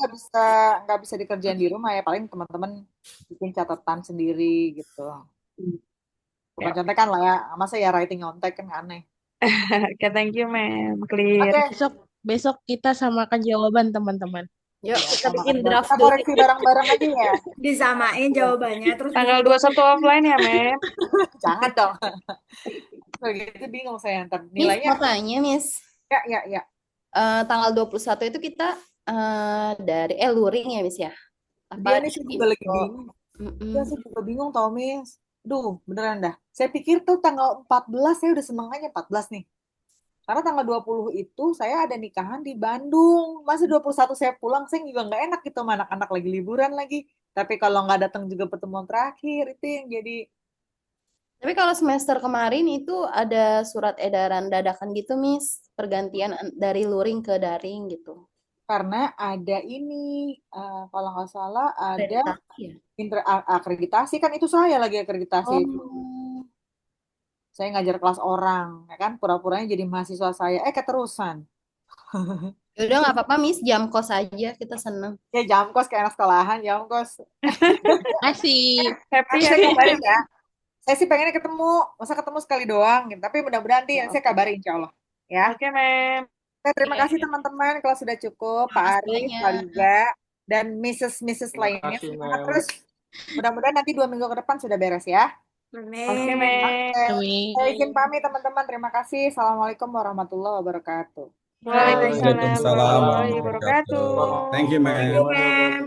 Speaker 1: nggak bisa dikerjain di rumah ya. Paling teman-teman bikin catatan sendiri gitu. Bukan
Speaker 5: Ya.
Speaker 1: contekan lah ya. Masa ya writing nyontek kan aneh.
Speaker 5: Oke, thank you, Mem. Clear.
Speaker 1: Oke.
Speaker 2: Besok kita samakan jawaban teman-teman.
Speaker 3: Yuk,
Speaker 1: Ya,
Speaker 3: kita bikin
Speaker 1: sama-sama.
Speaker 3: draft
Speaker 1: Kita
Speaker 3: dulu.
Speaker 1: koreksi bareng-bareng aja ya.
Speaker 7: Disamain jawabannya terus
Speaker 5: Tanggal 21 offline ya, Mem.
Speaker 1: Jangan dong. Kalau gitu bingung saya ntar
Speaker 3: Miss,
Speaker 1: nilainya.
Speaker 3: mau tanya, Miss.
Speaker 1: Ya.
Speaker 3: Tanggal 21 itu kita dari luring ya, Miss ya?
Speaker 1: Dia nih
Speaker 3: Di
Speaker 1: saya juga lagi
Speaker 3: info?
Speaker 1: bingung.
Speaker 3: Mm-mm.
Speaker 1: Ya, saya juga bingung tau, Miss. Duh, beneran dah. Saya pikir tuh tanggal 14, saya udah seneng aja 14 nih. Karena tanggal 20 itu saya ada nikahan di Bandung. Masa 21 saya pulang, saya juga nggak enak gitu sama anak-anak lagi liburan lagi. Tapi kalau nggak datang juga pertemuan terakhir, itu yang jadi...
Speaker 3: Tapi kalau semester kemarin itu ada surat edaran dadakan gitu, Miss. Pergantian dari luring ke daring gitu.
Speaker 1: Karena ada ini, kalau nggak salah ada
Speaker 3: Akreditasi ya?
Speaker 1: akreditasi, kan itu saya lagi akreditasi itu.
Speaker 3: Oh.
Speaker 1: Saya ngajar kelas orang, ya kan? Pura-puranya jadi mahasiswa saya. Keterusan.
Speaker 3: Yaudah nggak apa-apa, Miss. Jam kos aja, kita seneng.
Speaker 1: Ya jam kos kayak anak sekolahan, jam kos.
Speaker 2: Asik.
Speaker 5: Happy,
Speaker 1: Nanti saya
Speaker 5: happy.
Speaker 1: kabarin ya. Saya sih pengennya ketemu, masa ketemu sekali doang gitu. Tapi mudah-mudahan nanti saya kabarin insya Allah. Ya.
Speaker 5: Oke, Mem.
Speaker 1: Terima kasih teman-teman kalau sudah cukup, Pak Arif, Pak Liga, dan Mrs. lainnya. Terus mudah-mudahan nanti 2 minggu ke depan sudah beres ya.
Speaker 5: Oke, Mem.
Speaker 1: Saya izin pamit teman-teman. Terima kasih. Assalamualaikum warahmatullahi wabarakatuh.
Speaker 5: Waalaikumsalam
Speaker 6: Waalaikumsalam
Speaker 5: warahmatullahi
Speaker 6: warahmatullahi
Speaker 5: wabarakatuh.
Speaker 6: wabarakatuh. Thank you, Ma'am.
Speaker 7: Mem.